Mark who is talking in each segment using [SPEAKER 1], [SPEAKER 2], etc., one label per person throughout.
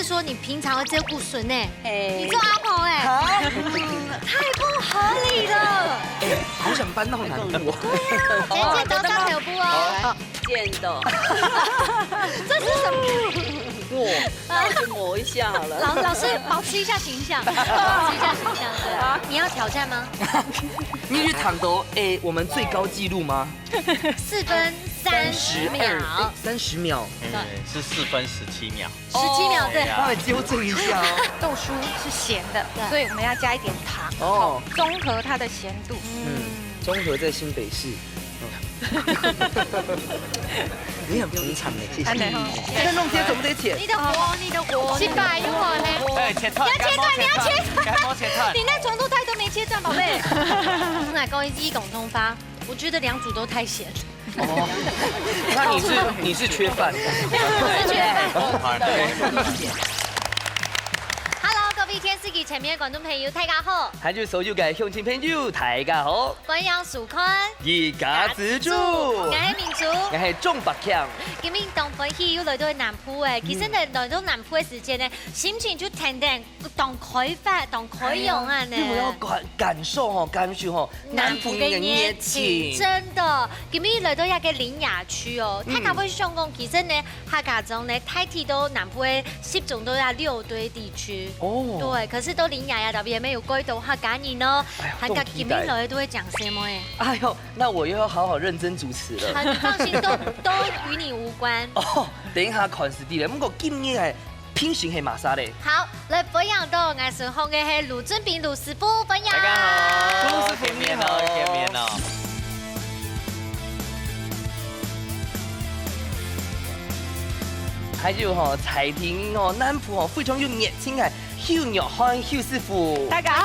[SPEAKER 1] 说你平常会照顾孙呢？你
[SPEAKER 2] 你
[SPEAKER 1] 做阿婆哎，太不合理了。
[SPEAKER 3] 好想搬到南部。
[SPEAKER 1] 对呀，剪刀大腿部哦。
[SPEAKER 2] 见到，
[SPEAKER 1] 这是什么？
[SPEAKER 2] 那就磨一下好了。
[SPEAKER 1] 老师保持一下形象，保持一下形象。对，你要挑战吗
[SPEAKER 3] 你去躺斗我们最高纪录吗
[SPEAKER 1] ？4分30秒
[SPEAKER 3] ，30秒，
[SPEAKER 4] 是4分17秒。
[SPEAKER 1] 17秒，对。
[SPEAKER 3] 稍微纠正一下哦。
[SPEAKER 5] 豆酥是咸的，所以我们要加一点糖，
[SPEAKER 3] 哦，
[SPEAKER 5] 中和它的咸度。
[SPEAKER 3] 中和在新北市。你很平常哎，谢谢。那弄些怎么得切？
[SPEAKER 1] 你的火，失败有可能。
[SPEAKER 4] 哎，切断，
[SPEAKER 1] 你要切断，
[SPEAKER 4] 该多切断。
[SPEAKER 1] 你那程度太多没切断，宝贝。奶高一鸡共同发，我觉得2组都太咸。
[SPEAKER 3] 哦，那你是缺饭？
[SPEAKER 1] 我是缺饭。
[SPEAKER 4] 对。
[SPEAKER 1] Hello， 各位天視機前面嘅觀眾朋友，大家好。
[SPEAKER 3] 還有所有嘅鄉親朋友，大家好。
[SPEAKER 1] 歡迎收看
[SPEAKER 3] 一家之主，
[SPEAKER 1] 我係民族，
[SPEAKER 3] 我係鍾百強。
[SPEAKER 1] 今日當歡喜要來到南埔誒，其實呢來到南埔嘅時間呢，心情就淡淡當開發、當開用啊呢。
[SPEAKER 3] 我要感受南埔嘅熱情。
[SPEAKER 1] 真的，今日來到一個林雅區哦，太家會上講，其實呢客家中呢，太提到南埔嘅10種都有6堆地區。哦，對，可是都林雅特別沒有改到客家人哦，客家今日來都會講什麼誒？
[SPEAKER 3] 哎呦，那我又要好好認真主持了。
[SPEAKER 1] 你放心，都與你無關。
[SPEAKER 3] 哦，等一下看實啲咧，不過今日係品行係馬莎咧。
[SPEAKER 1] 好，來分享到藝術行嘅係盧俊斌盧師傅分享。
[SPEAKER 4] 大家好，
[SPEAKER 3] 盧師傅
[SPEAKER 4] 見面咯，見面咯。
[SPEAKER 3] 還有彩婷南埔非常有熱情嘅邱玉漢邱師傅。
[SPEAKER 5] 大家好。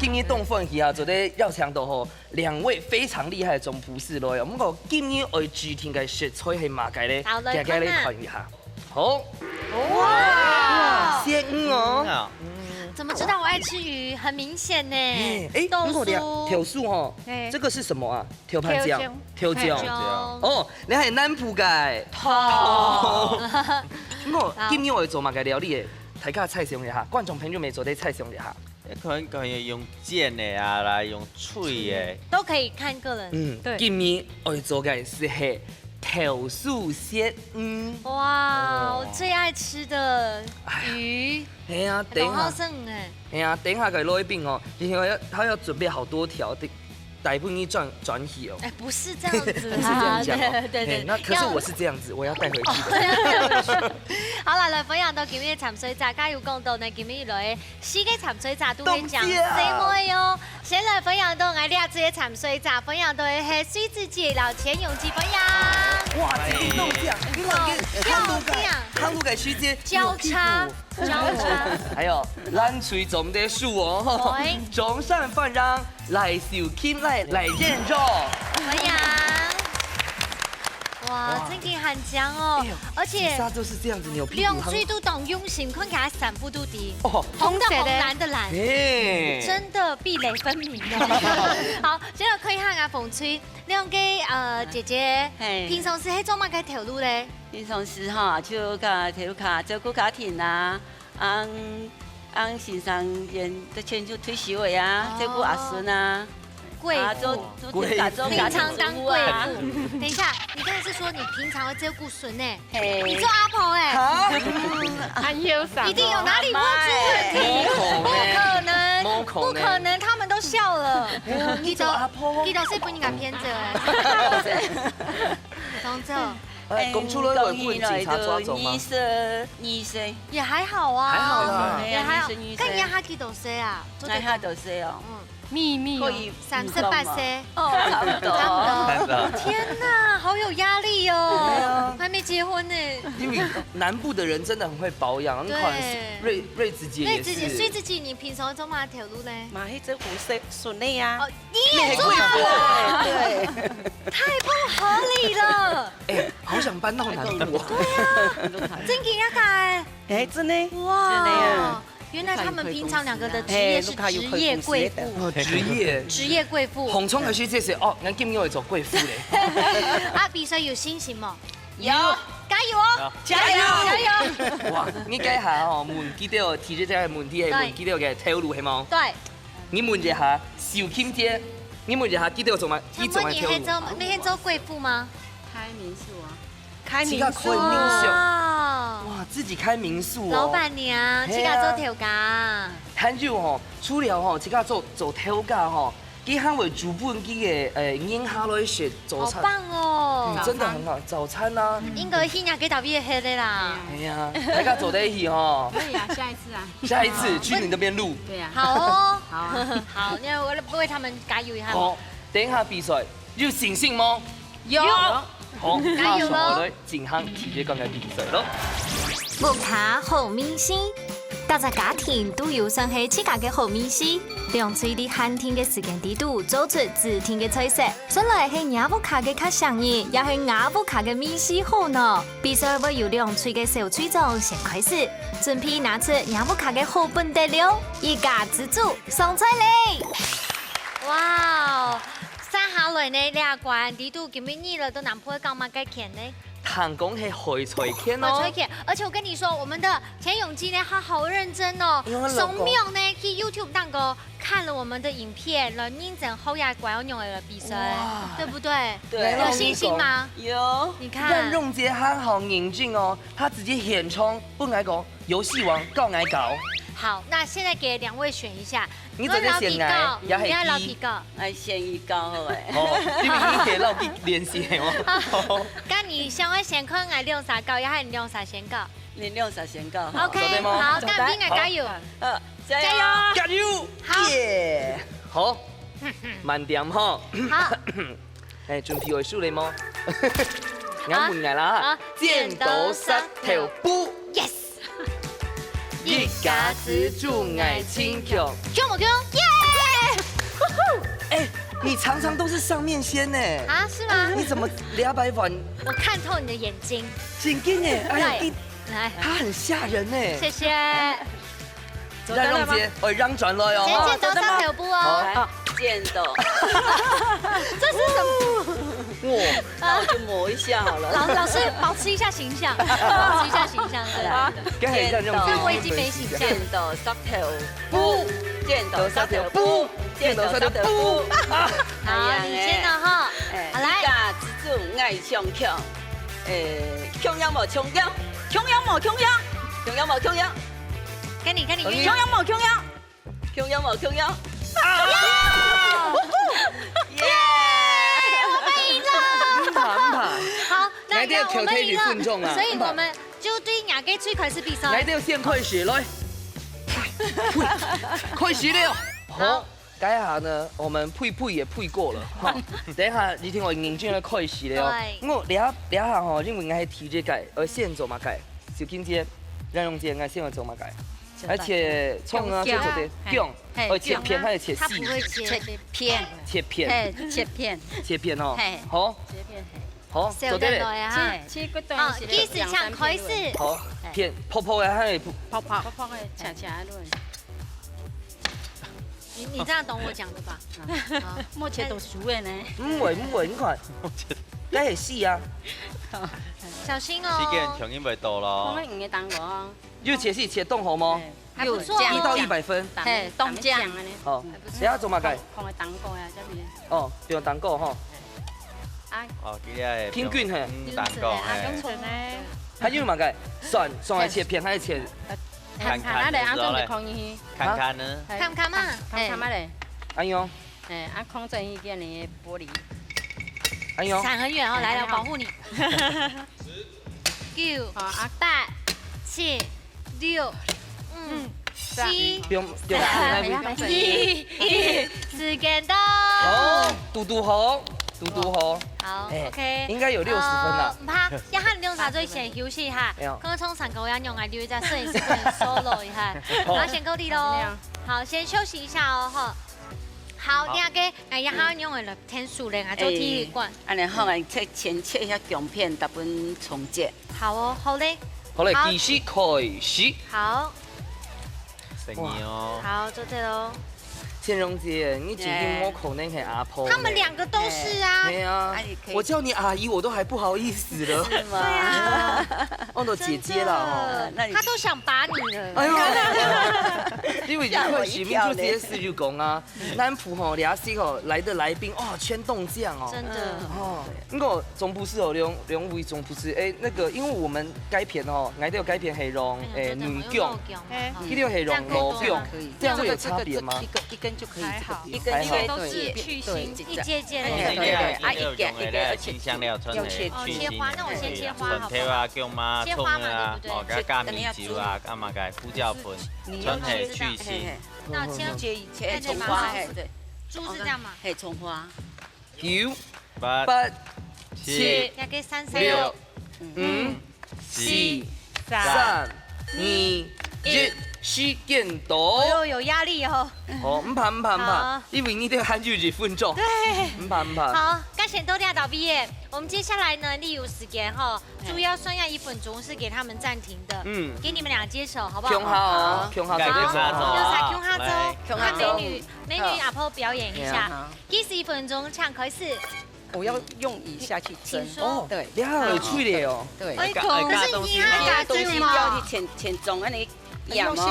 [SPEAKER 3] 今日動奮起啊，做啲要搶到2位非常厲害嘅總廚師來，不過今日我主題嘅食材係馬介咧，大家嚟看一下。好。哇！鮮魚哦。
[SPEAKER 1] 怎麼知道我愛吃魚？很明顯呢。
[SPEAKER 3] 豆酥。條酥吼，這個是什麼啊？條盤醬。條醬。哦，你係南埔嘅。我今日我要做馬介料理嘅，大家菜上一下，觀眾朋友未做啲菜上一下。
[SPEAKER 4] 可以用煎的啊，來用脆的，
[SPEAKER 1] 都可以看個人。
[SPEAKER 3] 對。今日我要做嘅係頭酥鮮魚。哇，
[SPEAKER 1] 我最愛吃的魚。
[SPEAKER 3] 係啊，等下。係啊，等下佢攞一邊哦，然後他要準備好多條的。大部分轉移哦，
[SPEAKER 1] 不是這樣子，
[SPEAKER 3] 是這樣講
[SPEAKER 1] 對，
[SPEAKER 3] 那可是我是這樣子，我要帶回去。
[SPEAKER 1] 好啦，來分享到今日潛水炸，加要講到呢，今日來4個潛水炸都會講什麼喲？先來分享到我2隻潛水炸，分享到係水自己老錢用幾分呀？
[SPEAKER 3] 哇，這個弄醬，康魯嘅師姐
[SPEAKER 1] 交叉。
[SPEAKER 3] 還有爛水中的樹哦，中山飯讓來小傾來認肉。
[SPEAKER 1] 歡迎。哇，真嘅很強哦，而且
[SPEAKER 3] 沙都是這樣子，
[SPEAKER 1] 兩水都當用心，看起來散步都低，紅的紅，藍的藍，真的壁壘分明哦。好，現在可以看下馮翠，兩個姐姐，平常時喺做乜嘅條路咧？
[SPEAKER 2] 平常時就甲條卡照顧家庭啊，先生都遷就退休的啊，照顧阿孫啊。
[SPEAKER 1] 貴婦，平常當貴婦。等一下，你剛才是說你平常會照顧孫呢？你做阿婆哎？
[SPEAKER 5] 很憂傷。
[SPEAKER 1] 一定有哪裡問出問題？不可能，他們都笑了。
[SPEAKER 3] 你做阿婆？
[SPEAKER 1] 你都是不應該偏着哎。當着。
[SPEAKER 3] 公出來會被警察抓走嗎
[SPEAKER 2] ？2歲。
[SPEAKER 1] 也還好啊。
[SPEAKER 3] 還好啦。
[SPEAKER 1] 也還好。咁你下幾多歲啊？
[SPEAKER 2] 我下多歲哦。
[SPEAKER 5] 秘密
[SPEAKER 2] 可以
[SPEAKER 1] 38歲
[SPEAKER 2] 哦，差不多。
[SPEAKER 1] 天哪，好有壓力哦！還沒結婚呢。
[SPEAKER 3] 因為南部的人真的很會保養，對。瑞子姐也是。
[SPEAKER 1] 瑞子姐，你平常做乜條路呢？
[SPEAKER 5] 買一隻胡色順利啊！
[SPEAKER 1] 你也做啊？
[SPEAKER 2] 對。
[SPEAKER 1] 太不合理了。
[SPEAKER 3] 好想搬到南部。
[SPEAKER 1] 對啊，真嘅一屆。
[SPEAKER 5] 真的。
[SPEAKER 1] 哇。原来他们平常两个的职业是职业贵妇。
[SPEAKER 3] 哦，职业
[SPEAKER 1] 贵妇。
[SPEAKER 3] 洪聪还是这些哦，俺今年会做贵妇嘞。
[SPEAKER 1] 啊，比赛有信心吗？
[SPEAKER 2] 有，
[SPEAKER 1] 加油哦！
[SPEAKER 2] 加油！
[SPEAKER 1] 加油！
[SPEAKER 3] 哇，你解下哦，問記得提出這個問題係問記得嘅套路係冇？
[SPEAKER 1] 對。
[SPEAKER 3] 你問一下小kim姐，你問一下記得做乜？
[SPEAKER 1] 你做每天做貴婦嗎？
[SPEAKER 5] 开民宿啊，
[SPEAKER 3] 開民宿。哇，自己開民宿哦。
[SPEAKER 1] 老闆娘，自家做頭家。
[SPEAKER 3] 還有吼，除了吼自家做頭家吼。佢還會煮本佢嘅英下來學早餐，
[SPEAKER 1] 好棒哦！
[SPEAKER 3] 真的很好，早餐啊。
[SPEAKER 1] 應該現在幾特別黑的啦。
[SPEAKER 3] 哎呀，大家做在一起哦。
[SPEAKER 5] 可以啊，下一次啊。
[SPEAKER 3] 下一次去你那邊錄。
[SPEAKER 5] 對啊。
[SPEAKER 1] 好哦。
[SPEAKER 5] 好啊。
[SPEAKER 1] 好，那我為他們加油一下。
[SPEAKER 3] 好，等一下比賽有信心嗎？
[SPEAKER 1] 有。
[SPEAKER 3] 好，
[SPEAKER 1] 加油咯！
[SPEAKER 3] 我哋進行直接講嘅比賽咯。
[SPEAKER 6] 木卡好明星。大家家庭都有算係自家嘅好面試，兩嘴啲寒天嘅時間地度做出自天嘅菜色。本來係雅布卡嘅較上癮，也係雅布卡嘅面試好呢。比賽會由兩嘴嘅小嘴長先開始，準備拿出雅布卡嘅好本得了，一家之主上菜嚟。
[SPEAKER 1] 哇！三下來呢，兩關地度咁樣熱了，都難不會講乜嘅錢呢？
[SPEAKER 3] 唐工係海菜片哦，
[SPEAKER 1] 而且我跟你說，我們的田永基呢，他好認真哦，從秒呢去 YouTube 當個看了我們的影片，然後認真後呀管要用來比賽，對不對？
[SPEAKER 2] 對，
[SPEAKER 1] 有信心嗎？
[SPEAKER 2] 有。
[SPEAKER 1] 你看，
[SPEAKER 3] 任榮傑他好嚴峻哦，他直接現衝，不愛講遊戲王告愛搞。
[SPEAKER 1] 好，那現在給兩位選一下，
[SPEAKER 3] 你做啲先愛，也係
[SPEAKER 1] 老皮告，
[SPEAKER 2] 愛先預告好誒。
[SPEAKER 3] 哦，因為你給老皮聯繫係嗎？
[SPEAKER 1] 咁你想愛先看愛兩啥告，也係兩啥先告？
[SPEAKER 2] 你兩啥先告
[SPEAKER 1] ？OK，好，咁邊個加油？
[SPEAKER 2] 加油！
[SPEAKER 3] 加油！
[SPEAKER 1] 好，
[SPEAKER 3] 耶！好，慢點哈。
[SPEAKER 1] 好。
[SPEAKER 3] 誒，準備好數嚟嗎？我問你啦，剪刀石頭布。Yes。一家之主愛親強，
[SPEAKER 1] 強不強？耶！
[SPEAKER 3] 哎，你常常都是上面先呢。
[SPEAKER 1] 啊，是嗎？
[SPEAKER 3] 你怎麼200萬？
[SPEAKER 1] 我看透你的眼睛。
[SPEAKER 3] 眼睛哎，哎呀，
[SPEAKER 1] 來，
[SPEAKER 3] 他很嚇人呢。
[SPEAKER 1] 謝謝。
[SPEAKER 3] 讓榮傑，我讓轉來哦。
[SPEAKER 1] 先剪刀石頭布哦。
[SPEAKER 2] 剪刀。
[SPEAKER 1] 這是什麼？
[SPEAKER 3] 哇，
[SPEAKER 2] 那我就磨一下好了。
[SPEAKER 1] 老師保持一下形象，保持一下形象，對。
[SPEAKER 3] 剪刀，
[SPEAKER 1] 但我已經沒形象。
[SPEAKER 2] 剪刀石頭布，剪刀石頭布，剪刀石頭布。
[SPEAKER 1] 好，你先了哈。好來。
[SPEAKER 2] 一家之主愛強強，強樣無強樣，強樣無強樣，強樣無強樣。
[SPEAKER 1] 跟你，
[SPEAKER 2] 強樣無強樣，強樣無強樣。耶！
[SPEAKER 1] 好，那
[SPEAKER 3] 我們贏了，
[SPEAKER 1] 所以我們就對亞嘅最開始比賽。
[SPEAKER 3] 來到先開始來，開始了。好，等一下呢，我們配也配過了哈。等一下你聽我認真來開始了哦。我兩下吼，因為我係提這個，而先做嘛改，小金姐、讓榮傑我先做嘛改，而且蔥啊，就做的薑，而切片還是切細？
[SPEAKER 1] 他不會切片，
[SPEAKER 3] 切片，切片哦。好。好，做得嘞。
[SPEAKER 5] 切個段是
[SPEAKER 1] 幾時搶開始？
[SPEAKER 3] 好，片泡泡嘅，係
[SPEAKER 5] 泡泡嘅，恰恰論。
[SPEAKER 1] 你這樣懂我講的吧？
[SPEAKER 5] 目前都熟嘅呢。
[SPEAKER 3] 唔會，你看，梗係細啊。
[SPEAKER 1] 小心哦。
[SPEAKER 4] 時間長因為到咯。
[SPEAKER 5] 放喺五個蛋糕啊。
[SPEAKER 3] 又切細切凍好嗎？
[SPEAKER 1] 還不錯。
[SPEAKER 3] 1到100分。
[SPEAKER 5] 嘿，凍醬啊呢。
[SPEAKER 3] 好，等下做乜計？
[SPEAKER 5] 放喺蛋糕啊，這邊。
[SPEAKER 3] 哦，用蛋糕吼。
[SPEAKER 4] 哦，佢係
[SPEAKER 3] 偏卷係。
[SPEAKER 4] 蛋糕係。
[SPEAKER 3] 還有乜計？蒜係切片還是切？
[SPEAKER 5] 看啊嚟，安怎嚟控伊？
[SPEAKER 4] 看看呢？
[SPEAKER 1] 看看嘛，
[SPEAKER 5] 看啊嚟。
[SPEAKER 3] 安用。
[SPEAKER 5] 控制伊件呢玻璃。
[SPEAKER 3] 安用。
[SPEAKER 1] 閃很遠哦，來保護你。9、8、7、6、5、7、1，時間到。
[SPEAKER 3] 好，嘟好。
[SPEAKER 1] 好 ，OK，
[SPEAKER 3] 應該有60分啦。
[SPEAKER 1] 唔怕，一下兩下最先休息下。剛剛從上個要用來留一下攝影師幫你 solo 一下，然後先夠啲咯。好，先休息一下哦，好。好，你阿個，哎呀，還用嚟天數咧，做體育館。
[SPEAKER 2] 安尼好，先切一下薑片，搭本蔥節。
[SPEAKER 1] 好哦，好嘞。
[SPEAKER 3] 好嘞，繼續開始。
[SPEAKER 1] 好。
[SPEAKER 4] 等你哦。
[SPEAKER 1] 好，做这喽。
[SPEAKER 3] 倩蓉姐，你今天摸口那个阿婆，
[SPEAKER 1] 他们2个都是啊。
[SPEAKER 3] 对啊，我叫你阿姨，我都还不好意思了。
[SPEAKER 2] 是吗？
[SPEAKER 1] 对啊，
[SPEAKER 3] 我都姐姐了哦。
[SPEAKER 2] 那你
[SPEAKER 1] 他都想把你了。
[SPEAKER 3] 哎呦，因为你看许明就直接事就讲啊，南浦吼俩时吼来的来宾哦，全动酱哦。
[SPEAKER 1] 真的。
[SPEAKER 3] 哦，那个总不是哦，两位总不是哎，那个因为我们改片哦，我都有改片黑龙女将，一定要黑龙老将，这样会有差别吗？
[SPEAKER 2] 一根就可以，一
[SPEAKER 3] 还好
[SPEAKER 2] 根
[SPEAKER 1] 都是去腥，一节节的。
[SPEAKER 2] 对，
[SPEAKER 4] 新香料春的去腥。
[SPEAKER 1] 那我先切花好不好？
[SPEAKER 4] 春天啊，姜嘛、
[SPEAKER 1] 切
[SPEAKER 4] 葱
[SPEAKER 1] 花嘛
[SPEAKER 4] 啊，
[SPEAKER 1] 对不
[SPEAKER 4] 哦，加米酒啊，干嘛个胡椒粉，春天去腥。
[SPEAKER 1] 那切
[SPEAKER 2] 葱花，对，
[SPEAKER 1] 猪是这样吗？
[SPEAKER 2] 嘿，葱花。
[SPEAKER 3] 9、
[SPEAKER 4] 8、
[SPEAKER 3] 8、
[SPEAKER 4] 7、
[SPEAKER 1] 要给3、
[SPEAKER 3] 6、5、
[SPEAKER 4] 4、
[SPEAKER 3] 3、2、1，时间到。
[SPEAKER 1] 有压力哦。
[SPEAKER 3] 哦，唔怕唔怕唔怕，因为你得喊住2分钟。
[SPEAKER 1] 对。
[SPEAKER 3] 唔怕唔怕。
[SPEAKER 1] 好，刚选都亮导毕业，我们接下来呢，例如时间哈，主要算要1分钟是给他们暂停的。给你们俩接手，好不好？
[SPEAKER 3] 胸好哦，胸好，
[SPEAKER 1] 好，
[SPEAKER 3] 绝对
[SPEAKER 1] 就
[SPEAKER 3] 好。
[SPEAKER 1] 用哈周，看美女阿婆表演一下。计时1分钟，唱开始。
[SPEAKER 7] 我要用以下去蒸。
[SPEAKER 1] 哦，
[SPEAKER 7] 对，
[SPEAKER 3] 你好有趣的哦。
[SPEAKER 7] 对。
[SPEAKER 1] 可是你还打
[SPEAKER 2] 东西不要去浅中，安尼
[SPEAKER 7] 要先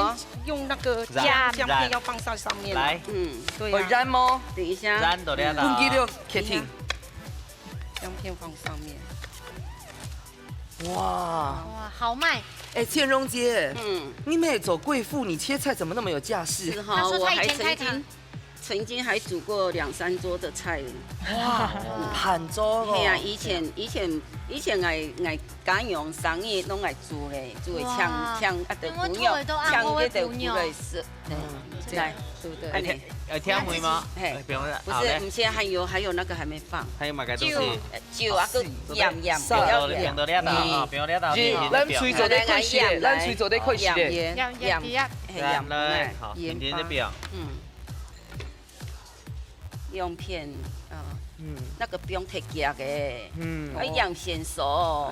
[SPEAKER 7] 用那个姜片要放在上面。
[SPEAKER 4] 来，
[SPEAKER 7] 对
[SPEAKER 3] 会染吗？
[SPEAKER 2] 等一下。
[SPEAKER 4] 染到了
[SPEAKER 3] 不记得客厅。
[SPEAKER 7] 姜片放上面。
[SPEAKER 3] 哇，
[SPEAKER 1] 好卖。
[SPEAKER 3] 哎，倩蓉姐，你没有走贵妇，你切菜怎么那么有架势？
[SPEAKER 2] 是哈，我还曾经还煮过2、3桌的菜。
[SPEAKER 3] 哇，หั่桌哦。
[SPEAKER 2] 对啊，以前爱敢用生意拢爱煮嘞，煮会呛啊的骨肉，呛那的骨肉是，来，对不对？
[SPEAKER 4] 挑梅吗？
[SPEAKER 2] 嘿，不是，还有那个还没放。
[SPEAKER 4] 还有嘛个东西？
[SPEAKER 2] 酒啊，个盐，
[SPEAKER 4] 不要了到，不要了到。
[SPEAKER 3] 咱吹做得快些，咱吹做得快些。
[SPEAKER 4] 盐来，好，今天这边。
[SPEAKER 2] 用片那个不用太夹的，要盐先熟。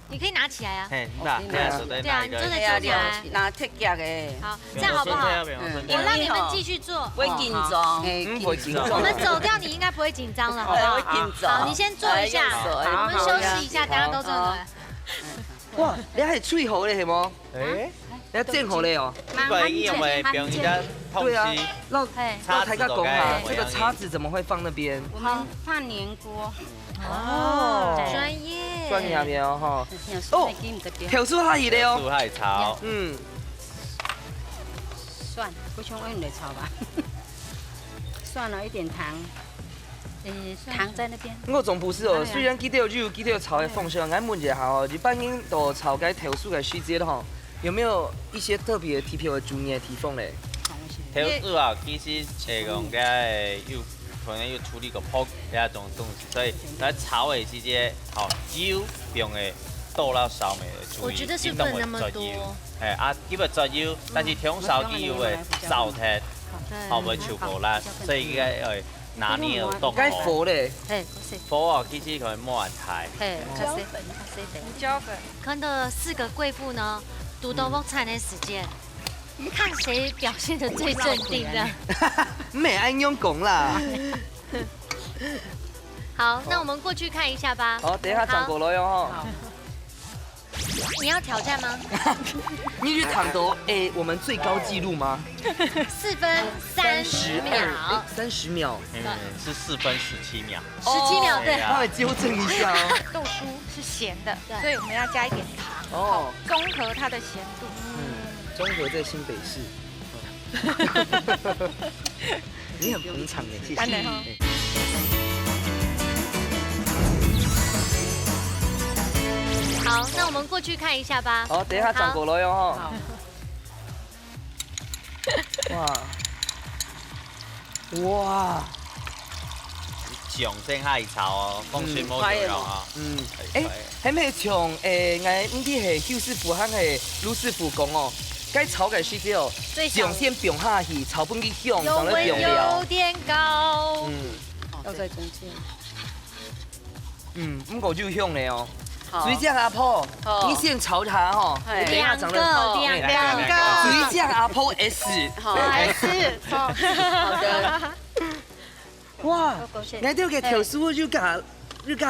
[SPEAKER 1] 你可以拿起来啊。
[SPEAKER 4] 那
[SPEAKER 1] 对啊，你真的做起来。
[SPEAKER 2] 拿太夹的。
[SPEAKER 1] 好，这样好不好？我让你们继续做。
[SPEAKER 2] 不会紧张，
[SPEAKER 3] 不会紧张。
[SPEAKER 1] 我们走掉，你应该不会紧张了，好不好？
[SPEAKER 2] 会紧张。
[SPEAKER 1] 好，你先坐一下，我们休息一下，等下都坐来。
[SPEAKER 3] 哇，你还脆好嘞，系冇？哎。要正好嘞哦，
[SPEAKER 4] 因为表演的
[SPEAKER 3] 对啊，那
[SPEAKER 4] 叉
[SPEAKER 3] 子讲啊，这个叉子怎么会放那边？
[SPEAKER 5] 我们放年锅。
[SPEAKER 3] 哦，
[SPEAKER 1] 专业。
[SPEAKER 3] 专业面哦哈。哦，跳出下去的哦。
[SPEAKER 4] 出海炒。
[SPEAKER 5] 蒜，不用用来炒吧。蒜了一点糖。糖在那边。
[SPEAKER 3] 我总不是哦，虽然记得有肉，记得有炒的风声，俺问一下哦，日本人都炒该跳出个细节的哈。有没有一些特别特别的专业地方嘞？
[SPEAKER 4] 调煮啊，其实讲个有可能有处理个泡那种东西，所以在炒的时间，好油用的多了少没的注意，
[SPEAKER 1] 我觉得是不能那么多。
[SPEAKER 4] 基本做油，但是调烧机油的烧铁，好袂超过辣，所以应该拿捏有度。
[SPEAKER 3] 该火嘞。
[SPEAKER 4] 火啊，其实可能冇人太。
[SPEAKER 5] 胡椒粉。
[SPEAKER 1] 看到4个贵妇呢。独斗风餐的时间，看谁表现得最镇定的。
[SPEAKER 3] 没安用讲啦。
[SPEAKER 1] 好，那我们过去看一下吧。
[SPEAKER 3] 好，等一下转过来哟哈。
[SPEAKER 1] 你要挑战吗？
[SPEAKER 3] 你去抢夺我们最高纪录吗
[SPEAKER 1] ？4分30秒。
[SPEAKER 3] 30秒。
[SPEAKER 4] 是4分17秒。
[SPEAKER 1] 17秒对。
[SPEAKER 3] 稍微纠正一下哦。
[SPEAKER 8] 豆酥是咸的，所以我们要加一点糖。
[SPEAKER 3] 哦，
[SPEAKER 8] 中和它的咸度。
[SPEAKER 3] 中和在新北市。你很捧场耶，谢谢。
[SPEAKER 1] 好，那我们过去看一下吧。
[SPEAKER 3] 好，等一下转过来哟哈。哇！
[SPEAKER 4] 上先下炒哦，风水冇重要啊。
[SPEAKER 3] 还没像俺唔啲系邱师傅和系卢师傅讲哦，该炒嘅时间哦，上先并下去，炒本去香，然后并了。
[SPEAKER 1] 有点高。
[SPEAKER 7] 要在中间。
[SPEAKER 3] 不过就香嘞哦。水饺阿婆，你先炒它哈，
[SPEAKER 1] 两个，
[SPEAKER 3] 水饺阿婆 S，
[SPEAKER 1] S，
[SPEAKER 2] 好的。
[SPEAKER 3] 哇，你这个条酥又加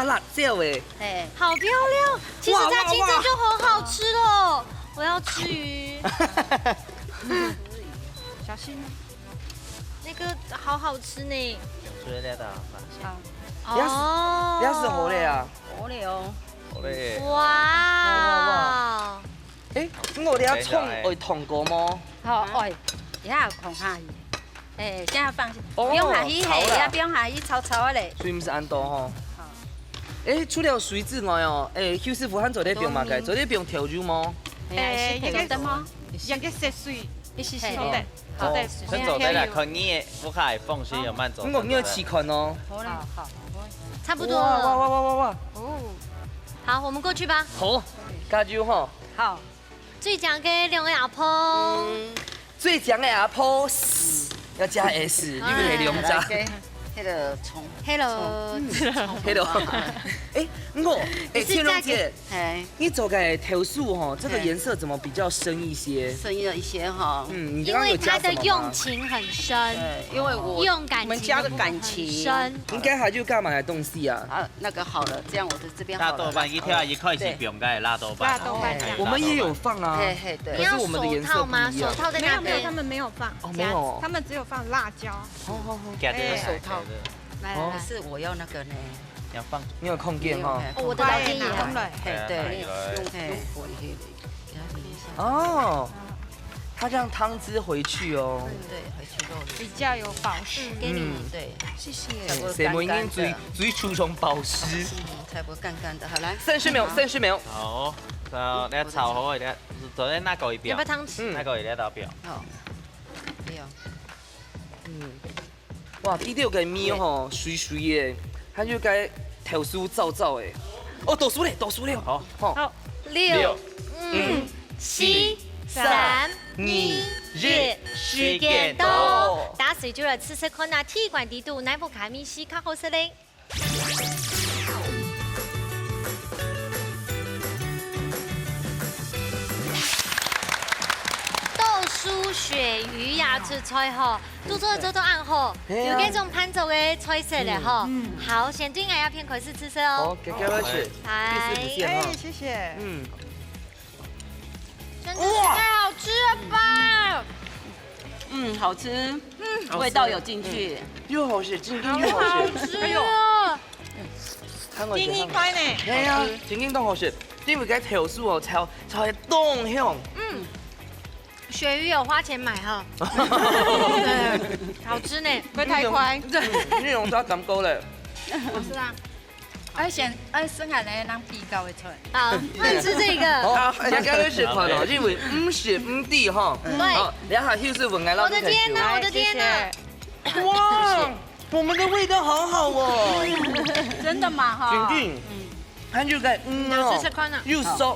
[SPEAKER 3] 辣椒
[SPEAKER 2] 哎，
[SPEAKER 1] 好漂亮。其实它金针就很好吃了，我要吃鱼。
[SPEAKER 8] 小心。
[SPEAKER 1] 那个好好吃呢。
[SPEAKER 4] 水咧的，
[SPEAKER 1] 哦。
[SPEAKER 3] 也是好嘞啊。
[SPEAKER 2] 好嘞哦。
[SPEAKER 4] 好嘞。
[SPEAKER 1] 哇。
[SPEAKER 3] 哎，我哋要葱会烫过吗？
[SPEAKER 5] 好，哎，也要放下去。哎，这样放，不用下去下，也不用下去炒炒嘞。
[SPEAKER 3] 所以唔是安多吼。哎，除了水之外哦，哎，邱师傅还做啲边嘛嘅？做啲边调酒吗？
[SPEAKER 8] 应该什么？应该涉水，
[SPEAKER 5] 一些
[SPEAKER 8] 好
[SPEAKER 5] 的。
[SPEAKER 8] 的，好的。
[SPEAKER 4] 先走对了，可你不开放心有慢走。
[SPEAKER 3] 你有试看哦。
[SPEAKER 5] 好啦，好。
[SPEAKER 1] 差不多
[SPEAKER 3] 哇
[SPEAKER 1] 了。
[SPEAKER 3] 哇！
[SPEAKER 1] 哦。好，我们过去吧。
[SPEAKER 3] 好，加酒吼。
[SPEAKER 5] 好。
[SPEAKER 1] 最强嘅两个阿婆。
[SPEAKER 3] 最强的阿婆要加 S，因为两只。
[SPEAKER 2] 迄个葱。
[SPEAKER 1] Hello。
[SPEAKER 3] 哎，千龙姐，
[SPEAKER 2] 哎，
[SPEAKER 3] 你做个条素哈，这个颜色怎么比较深一些？
[SPEAKER 2] 深了一些哈。
[SPEAKER 3] 嗯，你
[SPEAKER 1] 因
[SPEAKER 3] 刚刚有加
[SPEAKER 1] 为它的
[SPEAKER 3] 什么吗？
[SPEAKER 1] 用情很深，
[SPEAKER 2] 因为
[SPEAKER 1] 用感情，
[SPEAKER 2] 我们家的感情
[SPEAKER 1] 深。
[SPEAKER 3] 应该还就干嘛的东西啊？
[SPEAKER 2] 啊，那个好了，这样我的这边好了。
[SPEAKER 4] 辣豆瓣一跳一块是用个辣豆瓣。
[SPEAKER 8] 辣豆瓣酱。
[SPEAKER 3] 我们也有放啊，
[SPEAKER 2] 嘿嘿，对。
[SPEAKER 1] 你要
[SPEAKER 3] 可是我们的颜色不
[SPEAKER 1] 手套吗？
[SPEAKER 3] 一样
[SPEAKER 1] 手套在
[SPEAKER 8] 没有没有，他
[SPEAKER 1] 那边。
[SPEAKER 8] 们没有放。
[SPEAKER 3] 哦，没有。
[SPEAKER 8] 他们只有放辣椒。
[SPEAKER 3] 好。
[SPEAKER 4] 夹的
[SPEAKER 2] 手套。
[SPEAKER 3] 哦
[SPEAKER 1] 来来来，
[SPEAKER 2] 是我要那个呢。
[SPEAKER 4] 要放。
[SPEAKER 3] 你有空间哈？
[SPEAKER 1] 哦，我的老天爷。
[SPEAKER 2] 对，用火给它淋一下。
[SPEAKER 3] 哦，它让汤汁回去哦。
[SPEAKER 2] 对，回去肉里。
[SPEAKER 8] 比较有保湿。
[SPEAKER 1] 给你。
[SPEAKER 2] 对，
[SPEAKER 1] 谢谢。
[SPEAKER 3] 谁没应最出从保湿？
[SPEAKER 2] 才不会干干的。好来
[SPEAKER 3] 30秒，30秒。
[SPEAKER 4] 好，然后你炒好的，昨天那个一表
[SPEAKER 1] 要不要。汤匙？
[SPEAKER 4] 那个一表表。
[SPEAKER 2] 好。没有。
[SPEAKER 3] 哇，第六个米吼，水水的，它就该条酥燥燥的。哦，倒数嘞，好，
[SPEAKER 4] 好。
[SPEAKER 1] 6、5、7、3、2、1，时间到。打水就来吃看那铁管地度奶布卡米西较好食嘞。豆酥鳕鱼呀，出菜吼，都做做暗吼，有这种盘做的菜色嘞吼。好，先对俺要片开始吃色哦。
[SPEAKER 3] 好，给我去，
[SPEAKER 1] 来，
[SPEAKER 8] 谢谢。
[SPEAKER 1] 真的是太好吃了吧！
[SPEAKER 2] 好吃，味道有进去，
[SPEAKER 3] 又好吃，真
[SPEAKER 1] 好好吃哦！
[SPEAKER 8] 第一块呢？
[SPEAKER 3] 系啊，真正都好吃，因为cái条酥哦，炒係凍香。
[SPEAKER 1] 鳕鱼有花钱买哈，好吃呢，
[SPEAKER 8] 不会太快。
[SPEAKER 3] 呢種都咁高咧。
[SPEAKER 5] 是啊。剩下来让比较的出来。
[SPEAKER 1] 好，那吃这个。
[SPEAKER 3] 好，大家都食看咯，因為唔食唔啲哈。
[SPEAKER 1] 对。
[SPEAKER 3] 然後休息問我
[SPEAKER 1] 我的天哪，我的天哪！
[SPEAKER 3] 哇，我們的味道好好哦。
[SPEAKER 5] 真的嘛哈？
[SPEAKER 3] 俊俊，它就該
[SPEAKER 1] 要吃看呐。
[SPEAKER 3] 又酥，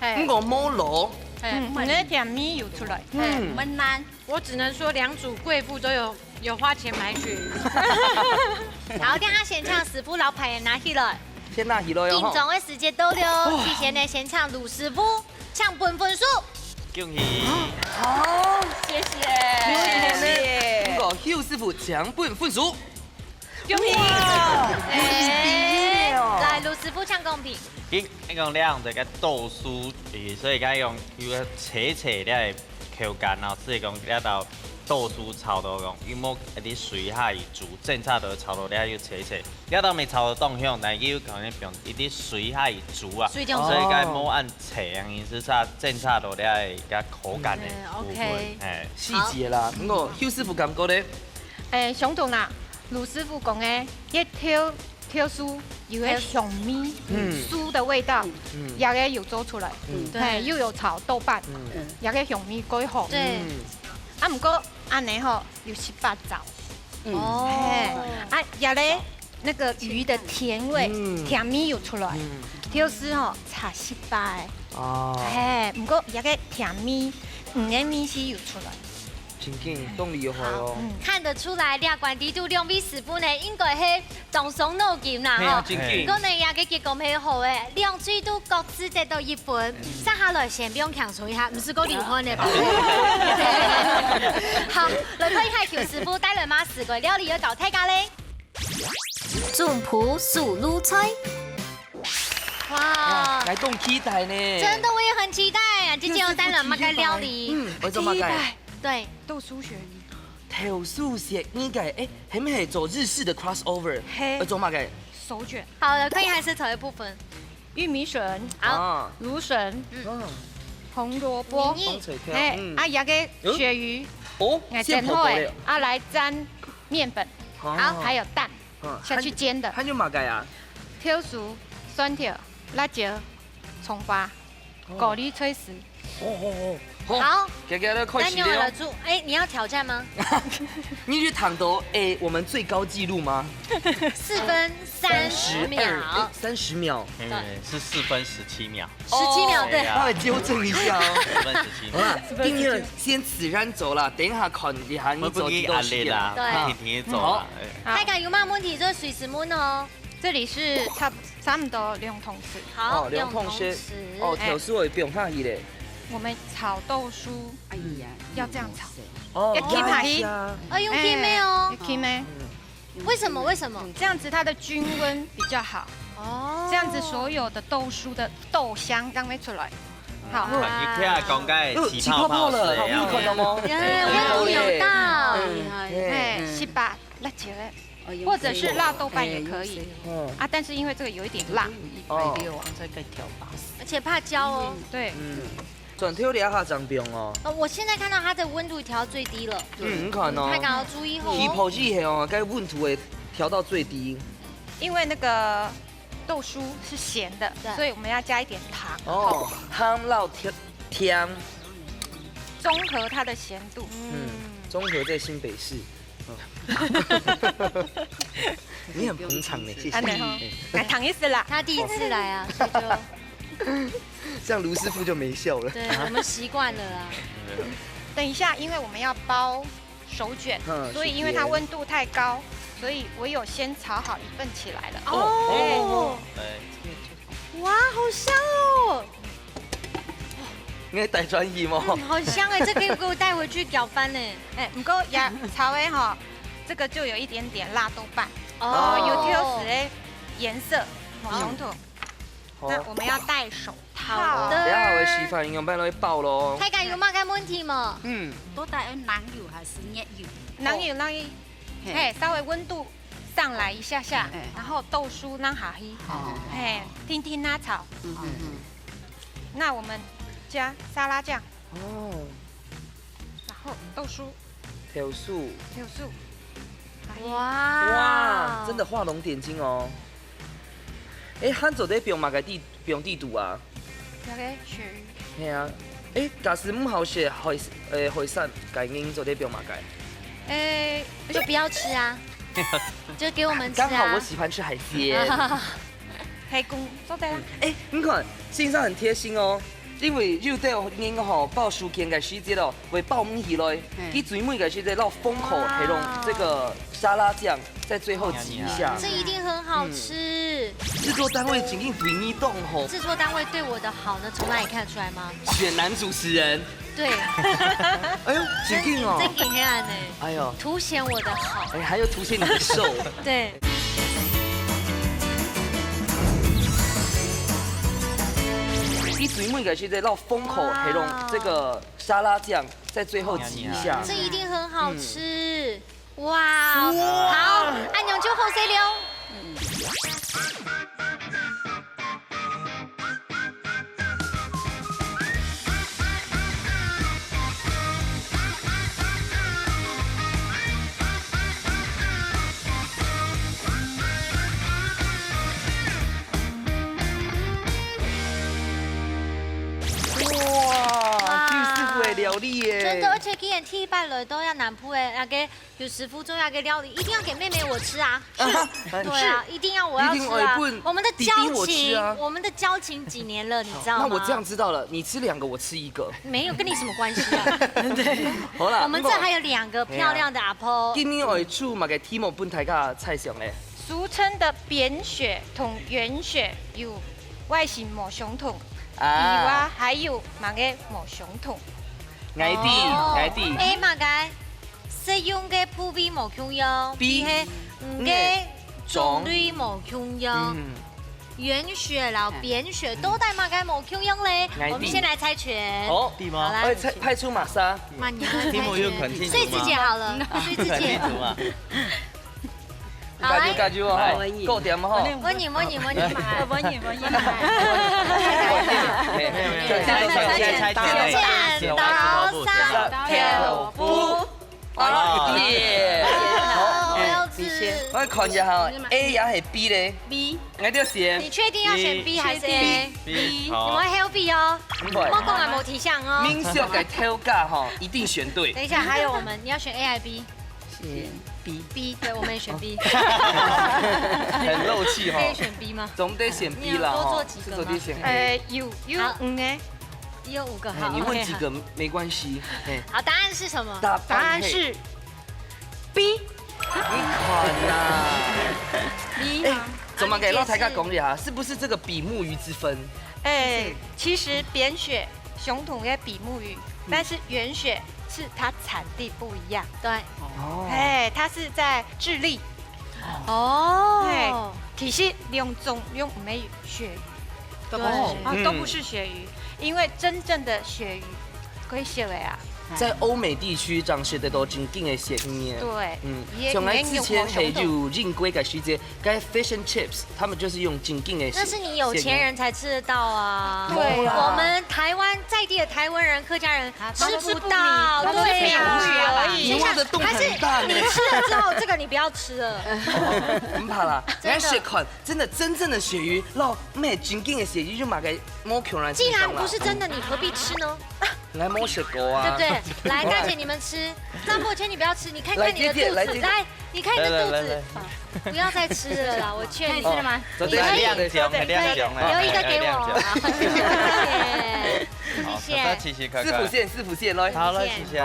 [SPEAKER 3] 咁個冇螺。
[SPEAKER 8] 你那甜米有出来。
[SPEAKER 5] 温南。
[SPEAKER 8] 我只能说两组贵妇都有花钱买鳕鱼。
[SPEAKER 1] 好，跟他先唱师傅老牌也拿去了。
[SPEAKER 3] 先拿起來
[SPEAKER 1] 定
[SPEAKER 3] 哦。
[SPEAKER 1] 總的時間到了，提前呢先唱魯師傅唱本分數。
[SPEAKER 4] 恭喜！
[SPEAKER 3] 好，
[SPEAKER 5] 谢谢。
[SPEAKER 3] 咁個邱師傅搶本分數。
[SPEAKER 8] 恭喜！
[SPEAKER 1] 來，魯師傅唱公平。
[SPEAKER 4] 伊講兩這個豆酥魚，所以講用個切切咧口感，然後所以講咧到豆酥炒到講，伊冇一啲水下煮，正常都炒到咧要切切，咧到未炒到凍香，但係要講咧用一啲水下煮啊，所以講冇按切，因是啥正常到咧個口感嘅部分，
[SPEAKER 3] 細節啦，咁個邱師傅感覺咧，
[SPEAKER 8] 上頭啦，魯師傅講嘅一挑酥有個香米酥的味道，也個有做出來，對，又有炒豆瓣，也個香米改好，
[SPEAKER 1] 對，
[SPEAKER 8] 啊唔過安尼吼有18糟，也咧那個魚的甜味，甜米有出來，挑絲吼炒失敗，唔過也個甜米，魚的米絲有出來。
[SPEAKER 3] 真紧，动力又好哦。
[SPEAKER 1] 看得出来，俩关低度2比4分呢，应该是动手脑筋啦吼。
[SPEAKER 3] 真紧。
[SPEAKER 1] 不过呢，也个结果蛮好诶，两队都各自得到1分。接下来先不用强说一下，不是够离婚的吧？好，来看一下邱师傅带来嘛4个料理要搞大家嘞。
[SPEAKER 6] 总铺素卤菜。
[SPEAKER 1] 哇，
[SPEAKER 3] 来动期待呢。
[SPEAKER 1] 真的，我也很期待啊！今天有带来嘛个料理？
[SPEAKER 3] 我做嘛个？
[SPEAKER 1] 对，
[SPEAKER 8] 豆酥鳕鱼。
[SPEAKER 3] 豆酥鳕应该係咪係做日式的 crossover？我做嘛个？
[SPEAKER 8] 手卷。
[SPEAKER 1] 好了，可以开始炒的部分。
[SPEAKER 8] 玉米笋，
[SPEAKER 1] 好，
[SPEAKER 8] 芦笋，红萝卜，也个鳕鱼，
[SPEAKER 3] 先泡过了，
[SPEAKER 8] 来沾面粉，好，还有蛋，下去煎的。
[SPEAKER 3] 还有嘛个呀？
[SPEAKER 8] 挑酥、酸条、辣椒、葱花、高丽脆丝。
[SPEAKER 1] 好，
[SPEAKER 3] 给了快
[SPEAKER 1] 那你
[SPEAKER 3] 洗了。
[SPEAKER 1] 你要挑战吗？
[SPEAKER 3] 你去躺斗我们最高纪录吗
[SPEAKER 1] ？4分30秒。
[SPEAKER 3] 30秒。
[SPEAKER 4] 是4分17秒。
[SPEAKER 1] 17秒对。
[SPEAKER 3] 稍微纠正一下哦。
[SPEAKER 4] 4分17秒。
[SPEAKER 3] 好啦，今天先自然走了，等一下看一下你走几多时间。
[SPEAKER 4] 对，天天走了。
[SPEAKER 1] 大家有嘛问题就随时问哦。
[SPEAKER 8] 这里是差不多2桶匙。
[SPEAKER 1] 好，2
[SPEAKER 3] 桶匙。哦，调酥会不用怕伊嘞。
[SPEAKER 8] 我们炒豆酥，哎呀，要这样炒。
[SPEAKER 3] 哦，
[SPEAKER 8] 压一
[SPEAKER 1] 下。用 Kim 哦。
[SPEAKER 8] Kim。
[SPEAKER 1] 为什么？
[SPEAKER 8] 这样子它的均温比较好。哦。这样子所有的豆酥的豆香刚没出来。好。
[SPEAKER 4] 你看下讲解起泡泡了，
[SPEAKER 3] 有看到吗？
[SPEAKER 1] 温度有到。
[SPEAKER 8] 18辣椒。或者是辣豆瓣也可以，但是因为这个有一点辣
[SPEAKER 2] ，160啊，再给调80，
[SPEAKER 1] 而且怕焦哦。
[SPEAKER 8] 对，
[SPEAKER 3] 转调2下张冰哦。
[SPEAKER 1] 我现在看到它的温度调最低了。
[SPEAKER 3] 你看哦。
[SPEAKER 1] 大家要注意哦。
[SPEAKER 3] 起泡之后哦，该温度会调到最低。
[SPEAKER 8] 因为那个豆酥是咸的，所以我们要加一点糖。
[SPEAKER 3] 哦，汤老甜，
[SPEAKER 8] 中和它的咸度。
[SPEAKER 3] 中和在新北市。你很捧场呢，谢谢。
[SPEAKER 8] 来糖意思啦，
[SPEAKER 1] 他第1次来啊，所以就
[SPEAKER 3] 像卢师傅就没笑了。
[SPEAKER 1] 对，我们习惯了啊。
[SPEAKER 8] 等一下，因为我们要包手卷，所以因为它温度太高，所以我有先炒好1份起来了。
[SPEAKER 1] 哦。哇，好香哦！
[SPEAKER 3] 你带专业吗？
[SPEAKER 1] 好香哎，这可以给我带回去搅翻呢。
[SPEAKER 8] 不过也炒的哈，这个就有一点点辣豆瓣，有挑食的颜色，红土。那我们要戴手套。
[SPEAKER 3] 等下会示范用，不然会爆咯。
[SPEAKER 1] 大家有嘛个问题吗？
[SPEAKER 5] 都带冷油还是热油？
[SPEAKER 8] 冷油，稍微温度上来一下下，然后豆酥让下去，听它炒。那我们。加沙拉酱然后豆酥，
[SPEAKER 3] 调酥，
[SPEAKER 1] 哇，
[SPEAKER 3] 真的画龙点睛哦。汉做在用嘛个用地图啊？
[SPEAKER 8] 有个鳕鱼。
[SPEAKER 3] 系啊，假使唔好食，会散，改英做在用嘛个？
[SPEAKER 1] 就不要吃啊，就给我们吃啊。
[SPEAKER 3] 刚好我喜欢吃海鲜。
[SPEAKER 8] 黑公做对啦。
[SPEAKER 3] 你看，先生很贴心哦。因为肉底应该吼爆薯片嘅时节咯，会爆唔起来。佢最尾嘅时节落封口，还用这个沙拉酱在最后挤一下。
[SPEAKER 1] 这一定很好吃。
[SPEAKER 3] 制作单位请定对你动吼。
[SPEAKER 1] 制作单位对我的好呢，从哪里看得出来吗？
[SPEAKER 3] 选男主持人。
[SPEAKER 1] 对。
[SPEAKER 3] 哎呦，请定哦。
[SPEAKER 1] 真给黑暗呢。
[SPEAKER 3] 哎呦，
[SPEAKER 1] 凸显我的好。
[SPEAKER 3] 还有凸显你的瘦。
[SPEAKER 1] 对。
[SPEAKER 3] 你最尾嘅是在落封口，还用这个沙拉酱在最后挤一下。
[SPEAKER 1] 这一定很好吃。哇，好，按钮就后塞溜。
[SPEAKER 3] 料理耶。
[SPEAKER 1] 真的，而且今天第一拜了都要南部的那个有师傅做那个料理，一定要给妹妹我吃啊！对啊，一定要我要吃啊！我们的交情，我们的交情几年了，你知道吗？
[SPEAKER 3] 那我这样知道了，你吃2个，我吃1个，
[SPEAKER 1] 没有跟你什么关系啊？
[SPEAKER 3] 对，好啦，
[SPEAKER 1] 我们这还有2个漂亮的阿婆。
[SPEAKER 3] 今年会出嘛个题目本台个菜上咧。
[SPEAKER 8] 俗称的扁雪同圆雪有外形冇相同，以外还有嘛个冇相同。
[SPEAKER 3] 矮啲。
[SPEAKER 1] A 嘛个适用嘅普遍冇相用 ，B 係唔嘅種類冇相用。圆雪老扁雪都带嘛个冇相用咧。我们先来猜拳。
[SPEAKER 3] 好，
[SPEAKER 4] 吗？
[SPEAKER 3] 来派出玛莎。
[SPEAKER 1] 慢你们猜拳。
[SPEAKER 4] 所
[SPEAKER 1] 以自己好了，所以自己。
[SPEAKER 3] 加油哦！够点吼！
[SPEAKER 1] 模拟。剪刀石跳舞。耶！我看一下哈 ，A 也系 B 咧。B。我要选。你确定要选 B 还是 A？B。你们会 help B 哦。莫讲啊，冇提项哦。
[SPEAKER 3] 民宿嘅挑价哈，一定选对。
[SPEAKER 1] 等一下，还有我们，你要选 A 还是 B？
[SPEAKER 2] 选
[SPEAKER 1] B，对，我们也选 B。
[SPEAKER 3] 很漏气哈。
[SPEAKER 1] 可以选 B 吗？
[SPEAKER 3] 总得选 B 啦。
[SPEAKER 1] 多做几个吗？
[SPEAKER 8] 有5个。
[SPEAKER 1] 有5个，好。
[SPEAKER 3] 你问几个没关系。
[SPEAKER 1] 好，答案是什么？
[SPEAKER 8] 答案是 B。
[SPEAKER 3] 你看呐。
[SPEAKER 1] B。
[SPEAKER 3] 怎么给老台家讲一下，是不是这个比目鱼之分？
[SPEAKER 8] 其实扁雪相同的比目鱼，但是圆雪是它产地不一样。
[SPEAKER 1] 对。
[SPEAKER 8] 它是在智利。其实2种用没有鳕鱼，都不是鳕鱼，因为真正的鳕鱼可以写为啊。
[SPEAKER 3] 在欧美地区，长雪的都真紧的咸鱼。
[SPEAKER 8] 对，
[SPEAKER 3] 从来之前还有认规个时间，该 fish and chips， 他们就是用真紧的。
[SPEAKER 1] 那是你有钱人才吃得到啊。
[SPEAKER 8] 对，
[SPEAKER 1] 我们台湾在地的台湾人、客家人吃不到，对
[SPEAKER 8] 而已。
[SPEAKER 3] 你挖的洞很大。
[SPEAKER 1] 你吃了之后，这个你不要吃了。
[SPEAKER 3] 不怕啦，人家血款真的真正的鳕鱼，那咩真紧的鳕鱼就买给摸穷人。
[SPEAKER 1] 既然不是真的，你何必吃呢？
[SPEAKER 3] 来摸血狗啊！
[SPEAKER 1] 对不对？来，大姐你们吃，张伯谦你不要吃，你看看你的肚子，来，你看你的肚子，不要再吃了啦，我劝你。吃了吗？
[SPEAKER 3] 可以，
[SPEAKER 1] 留一个给我，谢谢。
[SPEAKER 3] 师傅先来。
[SPEAKER 4] 好了，谢谢。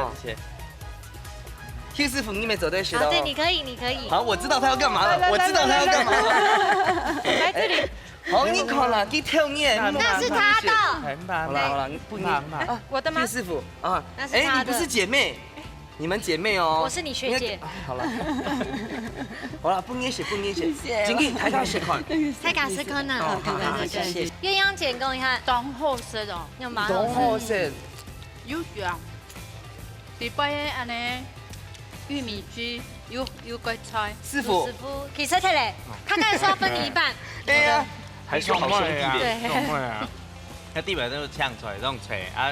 [SPEAKER 3] Q 师傅，你没走对学到。
[SPEAKER 1] 对，你可以。
[SPEAKER 3] 好，我知道他要干嘛了，
[SPEAKER 8] 来这里。
[SPEAKER 3] 好，你看了，去跳耶。
[SPEAKER 1] 那是他的。
[SPEAKER 3] 好了，不念。
[SPEAKER 8] 我的吗？
[SPEAKER 3] Q 师傅啊，
[SPEAKER 1] 那是他的。
[SPEAKER 3] 你不是姐妹，你们姐妹哦。
[SPEAKER 1] 我是你学姐。
[SPEAKER 3] 好了，不捏血。请给台下血款。
[SPEAKER 1] 台下血款呐。
[SPEAKER 2] 谢谢。
[SPEAKER 1] 鸳鸯姐讲一下。
[SPEAKER 5] 东好食哦，
[SPEAKER 1] 用马
[SPEAKER 3] 东好食。
[SPEAKER 5] 有样。第八个安尼玉米鸡有个菜。
[SPEAKER 3] 师傅，
[SPEAKER 1] 可以收起来。他刚才说要分你一半。
[SPEAKER 3] 对呀。
[SPEAKER 4] 还是好兄弟
[SPEAKER 1] 的，
[SPEAKER 4] 对。那地板都是呛出来，这种菜啊，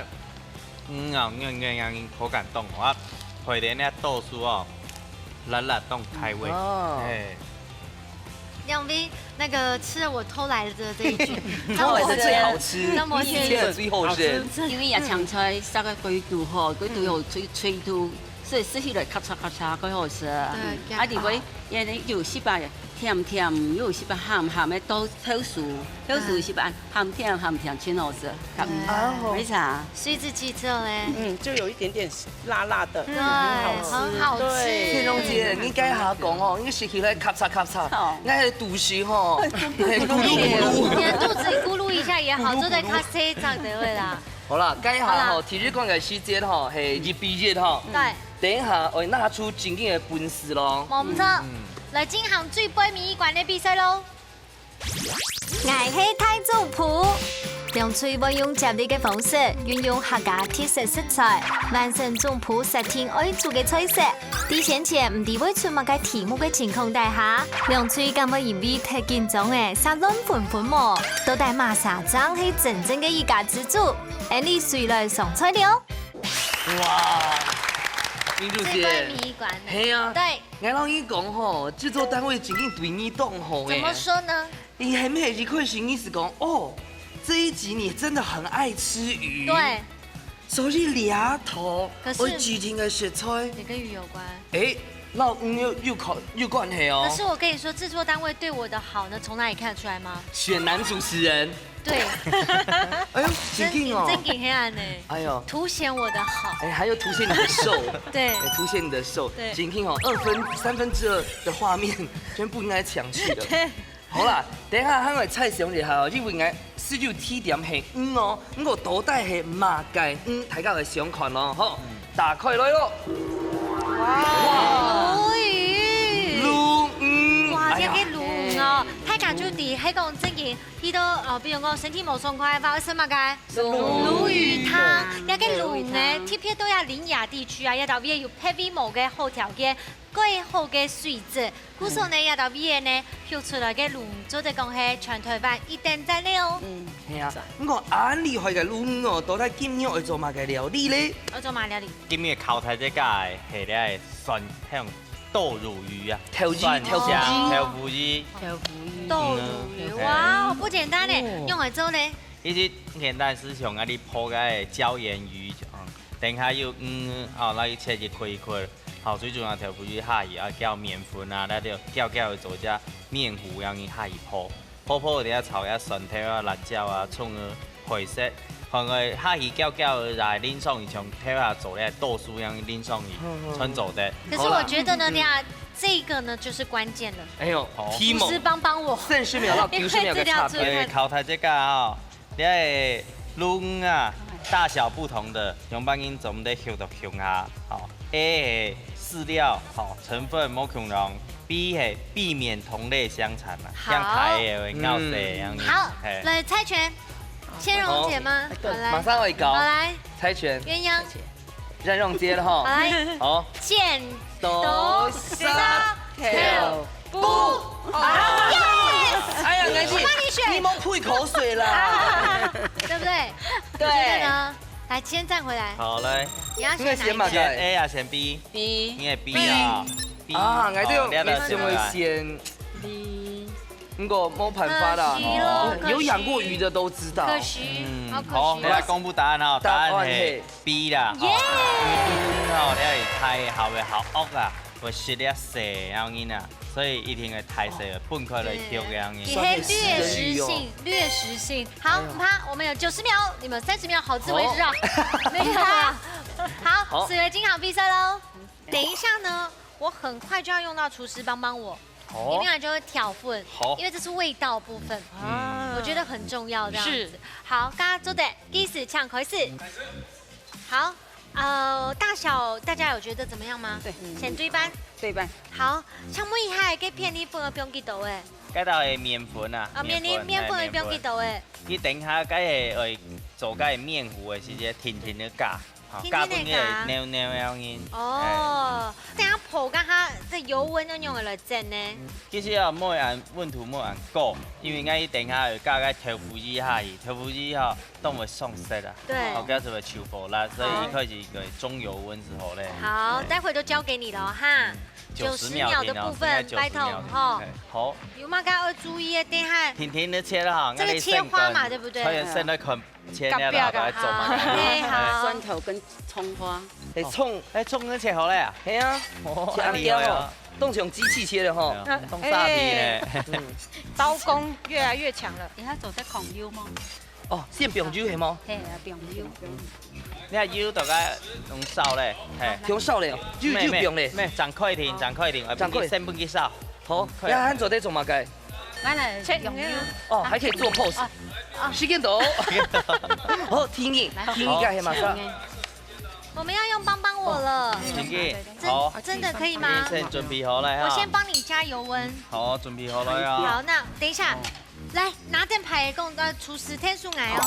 [SPEAKER 4] 口感动啊，回连那豆酥哦，辣动开胃。
[SPEAKER 1] 杨斌，那个吃了我偷来的这一句，
[SPEAKER 3] 偷来的最好吃，
[SPEAKER 1] 张伯谦
[SPEAKER 3] 的最好吃。
[SPEAKER 2] 因为野青菜杀个几度吼，几度又脆度，所以吃起来咔嚓咔嚓，几好吃。对。啊，如果也有西巴甜，又西巴咸的都挑熟西巴咸甜，真好吃。没啥。
[SPEAKER 1] 水子鸡之后呢？
[SPEAKER 7] 就有一点点辣辣的，
[SPEAKER 1] 对，很好吃。
[SPEAKER 3] 天龙姐，你该下讲哦，你食起来咔嚓咔嚓，那肚时吼，咕噜咕噜。
[SPEAKER 1] 你的肚子咕噜一下也好，做在咖啡上的味啦。
[SPEAKER 3] 好啦，该下吼，体育馆的时间吼，系日毕业吼。
[SPEAKER 1] 对。
[SPEAKER 3] 等一下会拿出真正的本事咯。
[SPEAKER 1] 冇错。来进行最杯谜馆的比赛喽！
[SPEAKER 6] 爱是太祖谱，用嘴巴用接力的方式，运用客家特色食材，完成总谱10天爱做的菜色。在先前唔知会出乜嘅题目嘅情况底下，用嘴咁嘅因为太紧张嘅，杀乱混么，都带马沙张係真正嘅一家之主。而你谁来上菜了？
[SPEAKER 3] 哇！民主姐，
[SPEAKER 1] 嘿
[SPEAKER 3] 啊，
[SPEAKER 1] 对，
[SPEAKER 3] 俺老伊讲吼，制作单位真紧对你动吼
[SPEAKER 1] 怎么说呢？
[SPEAKER 3] 你还没一块心意思讲哦，这一集你真的很爱吃鱼，
[SPEAKER 1] 对，
[SPEAKER 3] 所以俩头
[SPEAKER 1] 可是
[SPEAKER 3] 会煮甜嘅食材，
[SPEAKER 1] 也跟鱼有关。
[SPEAKER 3] 哎，那有关系哦。
[SPEAKER 1] 可是我跟你说，制作单位对我的好呢，从哪里看得出来吗？
[SPEAKER 3] 选男主持人，
[SPEAKER 1] 对，
[SPEAKER 3] 哎呦，真劲哦！
[SPEAKER 1] 真挺黑暗呢。
[SPEAKER 3] 哎呦，
[SPEAKER 1] 凸显我的好。
[SPEAKER 3] 哎，还有凸显你的瘦，
[SPEAKER 1] 对，
[SPEAKER 3] 哎凸显你的瘦。
[SPEAKER 1] 对
[SPEAKER 3] 景听哦，2/3的画面全部应该抢去了。好啦，等一下咱的菜上一下哦，你应该sử dụng起點係魚哦，咁個倒帶係麻芥魚，大家會想看咯，好，打開來咯。哇！
[SPEAKER 1] 鲈魚。
[SPEAKER 3] 鱸魚。
[SPEAKER 1] 哇，這個鱸魚哦，大家就啲喺講正經，呢度比如講身體冇爽快，發生乜嘅？鱸魚湯，呢個鱸呢，特別都係嶺亞地區啊，一到邊有特別冇嘅好條件。最好嘅水質，故所呢也到尾呢，漂出來嘅鱸做得講係全台灣一定在了。
[SPEAKER 3] 係啊，咁個啱厲害嘅鱸魚哦，到底今日會做乜嘅料理咧？
[SPEAKER 1] 我做乜料理？
[SPEAKER 4] 今日烤台這家係咧酸香豆乳魚啊，
[SPEAKER 3] 豆腐魚，
[SPEAKER 1] 豆乳魚，哇，不簡單咧，用來做咧。
[SPEAKER 4] 呢啲簡單思想啊，你鋪嘅椒鹽魚，等下要那要切一塊一塊。好，最重要豆腐魚下魚啊，叫麵粉啊，那就叫做只麵糊，讓伊下魚鋪啲炒一蒜頭啊、辣椒啊、蔥啊、配色，看佢下魚叫來淋上魚從頭啊做咧豆酥，讓淋上魚穿做的。
[SPEAKER 1] 可是我覺得呢，這個呢就是關鍵了。
[SPEAKER 3] 哎呦，
[SPEAKER 1] 廚師幫我
[SPEAKER 3] ，30秒到90秒嘅差別。
[SPEAKER 4] 烤台這個啊，你係鱸啊，大小不同的，用幫因做得香到香下，好 A。飼料好成分冇可能 ，B 係避免同類相殘啦，像台嘅會咬死樣。
[SPEAKER 1] 好，來猜拳，千蓉姐嗎？
[SPEAKER 3] 馬上會搞。
[SPEAKER 1] 好來，
[SPEAKER 3] 猜拳。
[SPEAKER 1] 鴛鴦。
[SPEAKER 3] 讓蓉接了哈。
[SPEAKER 1] 來，
[SPEAKER 3] 好。
[SPEAKER 1] 剪刀石頭布。
[SPEAKER 3] 哎呀，安靜，你冇吐口水啦，
[SPEAKER 1] 對不對？
[SPEAKER 3] 對。
[SPEAKER 1] 覺得呢？來，先站回來。
[SPEAKER 4] 好嘞。
[SPEAKER 1] 你要選哪一個？
[SPEAKER 4] 選 A 啊，選 B。你係 B 啊。
[SPEAKER 3] 啊，我都會選 B。不過冇辦法啦，有養過魚的都知道。
[SPEAKER 1] 可惜，
[SPEAKER 4] 好，你來公布答案啊！答案係 B 啦。耶！哦，你係太好嘅好惡啊，會食得死樣嘢啊。所以一定會太細了，半塊來挑嘅樣嘢。
[SPEAKER 1] 也掠食性。好，不怕，我們有90秒，你們30秒，好自為之啊。沒有啊。好，4位金行比賽嘍。等一下呢，我很快就要用到廚師幫我。一定要就會挑粉，因為這是味道部分，我覺得很重要。這樣子。好，剛剛做的計時搶開始。好，大小大家有覺得怎麼樣嗎？
[SPEAKER 5] 對，
[SPEAKER 1] 先對半。對半。好，像每一下嘅片你粉不用幾多誒？
[SPEAKER 4] 嗰度係麵粉啊。
[SPEAKER 1] 麵粉不用幾多誒？
[SPEAKER 4] 你等下嗰係會做嗰係麵糊嘅時節，甜甜嘅加。加半嘅尿樣嘢。
[SPEAKER 1] 哦，等下鋪緊下，即係油溫咁用嚟整呢？
[SPEAKER 4] 其實啊，冇按溫度冇按高，因為我等下要加個豆腐魚下去，豆腐魚嚇都會鬆色啊。
[SPEAKER 1] 對。
[SPEAKER 4] 我加就會超火辣，所以一開始個中油溫之後咧。
[SPEAKER 1] 好，待會都交給你了哈。90秒的部分，拜託哈。
[SPEAKER 4] 好。
[SPEAKER 1] 有乜要注意嘅？等下。
[SPEAKER 4] 甜甜的切啦嚇。
[SPEAKER 1] 這個切花嘛，對不對？
[SPEAKER 4] 所以現在看。切了啦，來做嘛。
[SPEAKER 1] 好。
[SPEAKER 5] 蒜頭跟蔥花。
[SPEAKER 3] 蔥
[SPEAKER 4] 都切好了呀。
[SPEAKER 3] 係啊。切安尼哦，都是用機器切的哈。
[SPEAKER 4] 用沙皮呢。
[SPEAKER 8] 刀工越來越強了。
[SPEAKER 5] 你喺做得狂腰嗎？
[SPEAKER 3] 哦，先不用油係嗎？
[SPEAKER 5] 係啊，不用腰。
[SPEAKER 4] 你係腰大概用燒咧，係。
[SPEAKER 3] 用燒咧，油不用咧。
[SPEAKER 4] 咩？斬快點，斬快點，先半幾燒。
[SPEAKER 3] 好，你喺做啲做乜嘅？
[SPEAKER 5] 我嚟
[SPEAKER 8] 切
[SPEAKER 5] 用腰。
[SPEAKER 3] 哦，還可以做 pose。時間到。好，天意嘅係馬上。
[SPEAKER 1] 我們要用幫我了。
[SPEAKER 4] 天意，好。
[SPEAKER 1] 真的可以嗎？
[SPEAKER 4] 先準備好了。
[SPEAKER 1] 我先幫你加油溫。
[SPEAKER 4] 好，準備好了呀。
[SPEAKER 1] 好，那等一下，來拿燈牌供廚師天數來哦。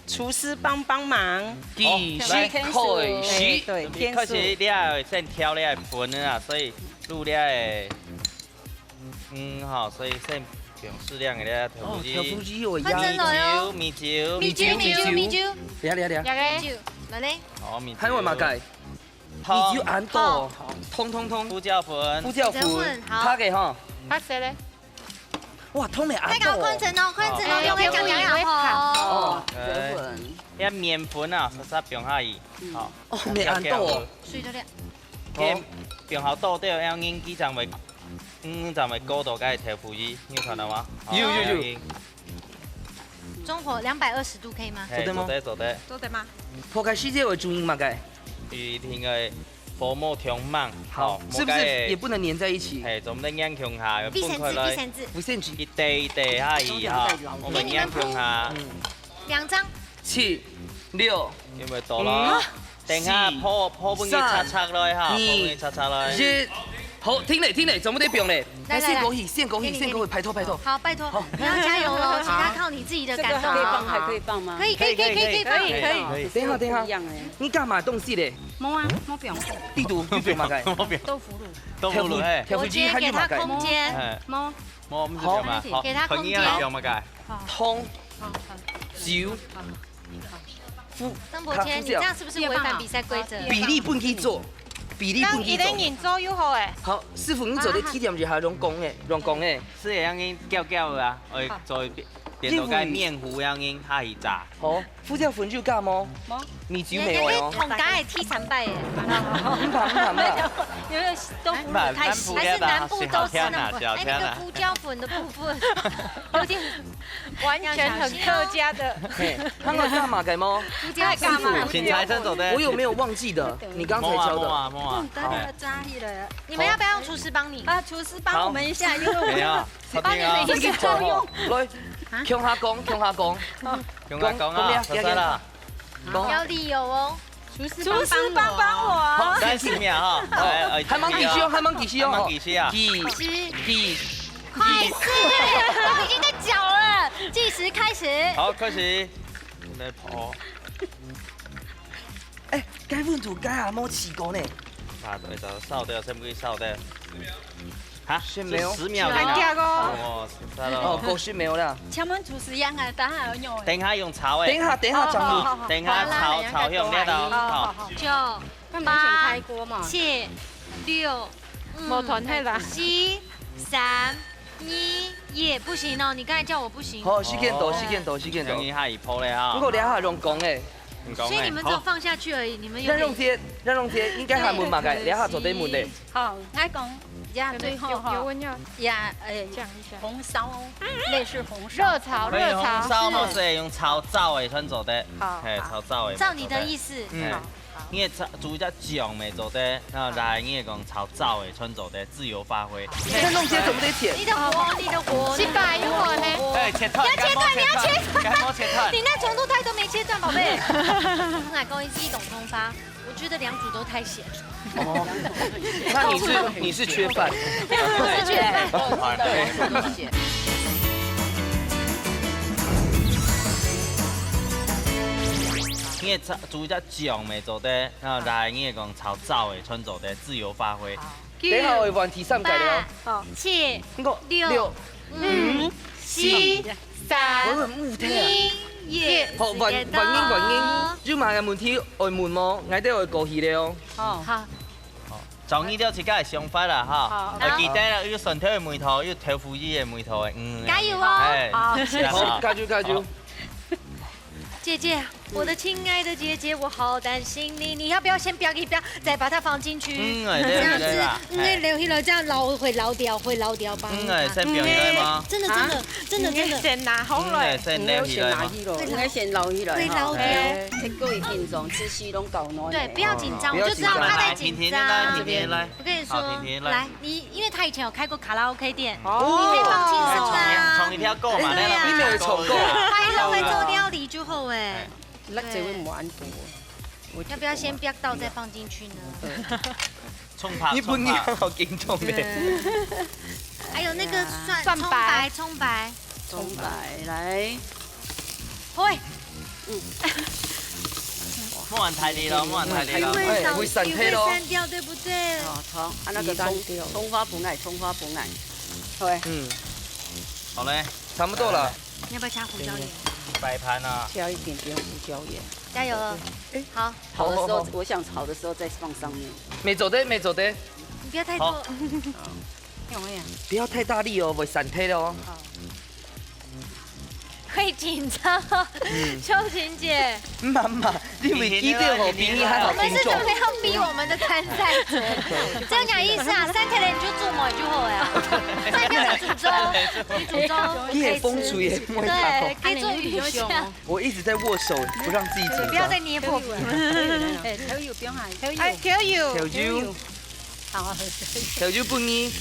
[SPEAKER 7] 廚師幫忙。
[SPEAKER 3] 計時開始。
[SPEAKER 7] 對，
[SPEAKER 4] 開始你要先挑你係粉啊，所以入你係好，所以先。用適量嘅咧，豆腐
[SPEAKER 3] 魚，米酒，等下，
[SPEAKER 1] 來咧，
[SPEAKER 4] 好米酒，
[SPEAKER 3] 還有乜計？米酒按到，通，
[SPEAKER 4] 胡椒粉，
[SPEAKER 3] 拍嘅哈，
[SPEAKER 8] 拍誰咧？
[SPEAKER 3] 哇，通未按到。
[SPEAKER 1] 再搞寬層哦，用嚟講講哦。
[SPEAKER 4] 你遐面粉啊，稍冰下去，吼。
[SPEAKER 3] 哦，面安豆哦。
[SPEAKER 1] 水就了。
[SPEAKER 4] 佢冰好倒掉，要硬几层袂，层袂高度，该调皮，你看到吗？
[SPEAKER 3] 有。
[SPEAKER 1] 中火220度可以吗？
[SPEAKER 4] 做得吗？
[SPEAKER 7] 做得吗？
[SPEAKER 3] 破开世界为主因嘛该。
[SPEAKER 4] 一定个薄膜充满，
[SPEAKER 3] 好，是不是也不能粘在一起？
[SPEAKER 4] 嘿，总得硬强下，
[SPEAKER 1] 卫生纸。
[SPEAKER 3] 卫生纸。
[SPEAKER 4] 一地下去哈，我们硬强下。
[SPEAKER 1] 2张。
[SPEAKER 3] 7、6。
[SPEAKER 4] 有冇到咯？等下破半个擦落哈，破半个擦落。
[SPEAKER 3] 好，听嘞，怎么得冰嘞？来，献枸杞，拜托。
[SPEAKER 1] 好，拜托，你要加油喽，其他靠你自己的感动。
[SPEAKER 5] 还可以放吗？
[SPEAKER 1] 可以放。
[SPEAKER 3] 等下，你干嘛动细嘞？
[SPEAKER 5] 冇不用。
[SPEAKER 3] 地图不用嘛该。
[SPEAKER 5] 豆腐乳，
[SPEAKER 3] 调皮机还有嘛该。
[SPEAKER 1] 给他空间。
[SPEAKER 4] 冇，好，
[SPEAKER 1] 给他空间。
[SPEAKER 3] 通。酒。
[SPEAKER 1] 曾伯谦，你这样是不是违反比赛规则？
[SPEAKER 3] 比例不去做。
[SPEAKER 8] 当一人赢做又好诶。
[SPEAKER 3] 好，师傅，你做的体验就还用讲的。
[SPEAKER 4] 是会用搅的啊，会做变到个面糊样用下去炸。
[SPEAKER 3] 好，副教粉就干么？米酒没有哦。
[SPEAKER 1] 同家系踢残败耶。
[SPEAKER 3] 唔怕。
[SPEAKER 1] 因为豆腐乳太稀，还是南部都是那个那个胡椒粉的部分，有点
[SPEAKER 8] 完全很客家的。
[SPEAKER 3] 他们干嘛改吗？
[SPEAKER 1] 胡椒干嘛？
[SPEAKER 4] 请财神走的。
[SPEAKER 3] 我有没有忘记的？你刚才教的。
[SPEAKER 4] 好，
[SPEAKER 1] 你们要不要用厨师帮你？
[SPEAKER 5] 厨师帮我们一下，因为
[SPEAKER 4] 没有，
[SPEAKER 5] 帮你们一起作用。
[SPEAKER 3] 来，向下讲。
[SPEAKER 4] 啦，
[SPEAKER 1] 要理由哦。
[SPEAKER 5] 厨师帮我。
[SPEAKER 4] 30秒哈，
[SPEAKER 3] 还忙几息哦，
[SPEAKER 1] 计时，快4，我已经在搅了，计时开始。
[SPEAKER 4] 好，开始。来破。
[SPEAKER 3] 哎，该温度该还冇起过呢。
[SPEAKER 4] 啊，对，就烧掉，先不去烧掉。哈
[SPEAKER 3] ，10秒。
[SPEAKER 4] 10秒
[SPEAKER 8] 了。
[SPEAKER 4] 哦，
[SPEAKER 3] 够10秒了。
[SPEAKER 5] 请问厨师样啊，等下要用。
[SPEAKER 4] 等下用炒的。
[SPEAKER 3] 等下讲
[SPEAKER 4] 你。等下炒用那道。好。
[SPEAKER 1] 9、8、7、6、
[SPEAKER 8] 冇团体啦。
[SPEAKER 1] 7、3、2、1，不行哦，你刚才叫我不行。
[SPEAKER 3] 好，时间到。
[SPEAKER 4] 等一下一破嘞哈。
[SPEAKER 3] 不过两下用讲的。
[SPEAKER 1] 所以你们只有放下去而已，你们有。
[SPEAKER 3] 让用贴，应该还问嘛该，两下做对问的。
[SPEAKER 5] 好，我讲。 最后哈，
[SPEAKER 8] 讲一下
[SPEAKER 5] 红烧，类似红烧，
[SPEAKER 8] 热炒，
[SPEAKER 4] 红烧嘛是用炒灶的穿做的，嘿，炒灶的。
[SPEAKER 1] 照你的意思，
[SPEAKER 4] 你的煮只酱没做的，然后来你讲炒灶的穿做的，自由发挥。
[SPEAKER 3] 让用贴怎么得切？
[SPEAKER 1] 你的火，
[SPEAKER 8] 切断有火呢？
[SPEAKER 4] 哎，切断，
[SPEAKER 1] 你要切断，
[SPEAKER 4] 该摸切断。
[SPEAKER 1] 你那程度太多没切断，宝贝。我来公一一懂通发，我觉得2组都太咸。
[SPEAKER 3] 哦，那你是缺饭，
[SPEAKER 1] 我是缺饭。
[SPEAKER 5] 对。
[SPEAKER 4] 你的煮只酱没做的，然后来你讲炒灶的穿做的，自由发挥。
[SPEAKER 3] 等下会问题3改了。
[SPEAKER 1] 7、6、5、4、3、2、1。
[SPEAKER 3] 好，原因，就问个问题会问么？我哋会过去了哦。
[SPEAKER 1] 好。
[SPEAKER 4] 从呢条切梗系上法啦，哈！我记得啦，要顺条的梅头，要调富衣的梅头的，
[SPEAKER 1] 加油哦！
[SPEAKER 3] 好，加油！
[SPEAKER 1] 姐姐，我的亲爱的姐姐，我好担心你，你要不要先不要再把它放进去？这样子，因为留这样会捞掉吧？
[SPEAKER 4] 先不要吗？
[SPEAKER 1] 真的。
[SPEAKER 8] 先拿好来，
[SPEAKER 4] 先捞起来吗？
[SPEAKER 5] 应该先捞起来。
[SPEAKER 1] 会捞掉。
[SPEAKER 5] 各位听众，仔细拢搞喏。
[SPEAKER 1] 对，不要紧张，我就知道他在紧张。
[SPEAKER 4] 来，
[SPEAKER 1] 我跟你说，来，你因为他以前有开过卡拉 OK 店，你可以放轻松的。
[SPEAKER 4] 从一条狗嘛，
[SPEAKER 3] 你没有宠狗。
[SPEAKER 1] 他都会做料理就好哎。
[SPEAKER 5] 那这位冇安多，
[SPEAKER 1] 要不要先煸到再放进去呢？
[SPEAKER 3] 你本人好激动的。
[SPEAKER 1] 还有那个葱白
[SPEAKER 5] 来，
[SPEAKER 1] 会。
[SPEAKER 4] 莫玩太厉了，
[SPEAKER 3] 会散开咯。
[SPEAKER 1] 散掉，对不对？
[SPEAKER 5] 好，那个葱花不爱，对。
[SPEAKER 4] 好嘞，
[SPEAKER 3] 差不多了。
[SPEAKER 1] 你要不要加胡椒盐？
[SPEAKER 4] 摆盘啊，
[SPEAKER 5] 加一点点胡椒盐，
[SPEAKER 1] 加油了。好，
[SPEAKER 5] 炒的时候，我想炒的时候再放上面。
[SPEAKER 3] 没走的。
[SPEAKER 1] 你不要太多。
[SPEAKER 3] 不要太大力哦，会散开的哦。
[SPEAKER 1] 会紧张，秋晴姐。
[SPEAKER 3] 妈妈，你为记得吼，比你还好
[SPEAKER 1] 我们
[SPEAKER 3] 听众。
[SPEAKER 1] 是准备要逼我们的参赛者，这样讲意思啊？三天了你就做某就好呀，三天的煮粥，你煮粥
[SPEAKER 3] 你也风厨也会打
[SPEAKER 1] 对，可以做鱼香。
[SPEAKER 3] 我一直在握手，不让自己紧张。
[SPEAKER 1] 不要再捏破皮。
[SPEAKER 5] 哎，调油不用喊，调油。
[SPEAKER 8] 哎，调油。
[SPEAKER 3] 调酒，
[SPEAKER 5] 好，
[SPEAKER 3] 调酒半年。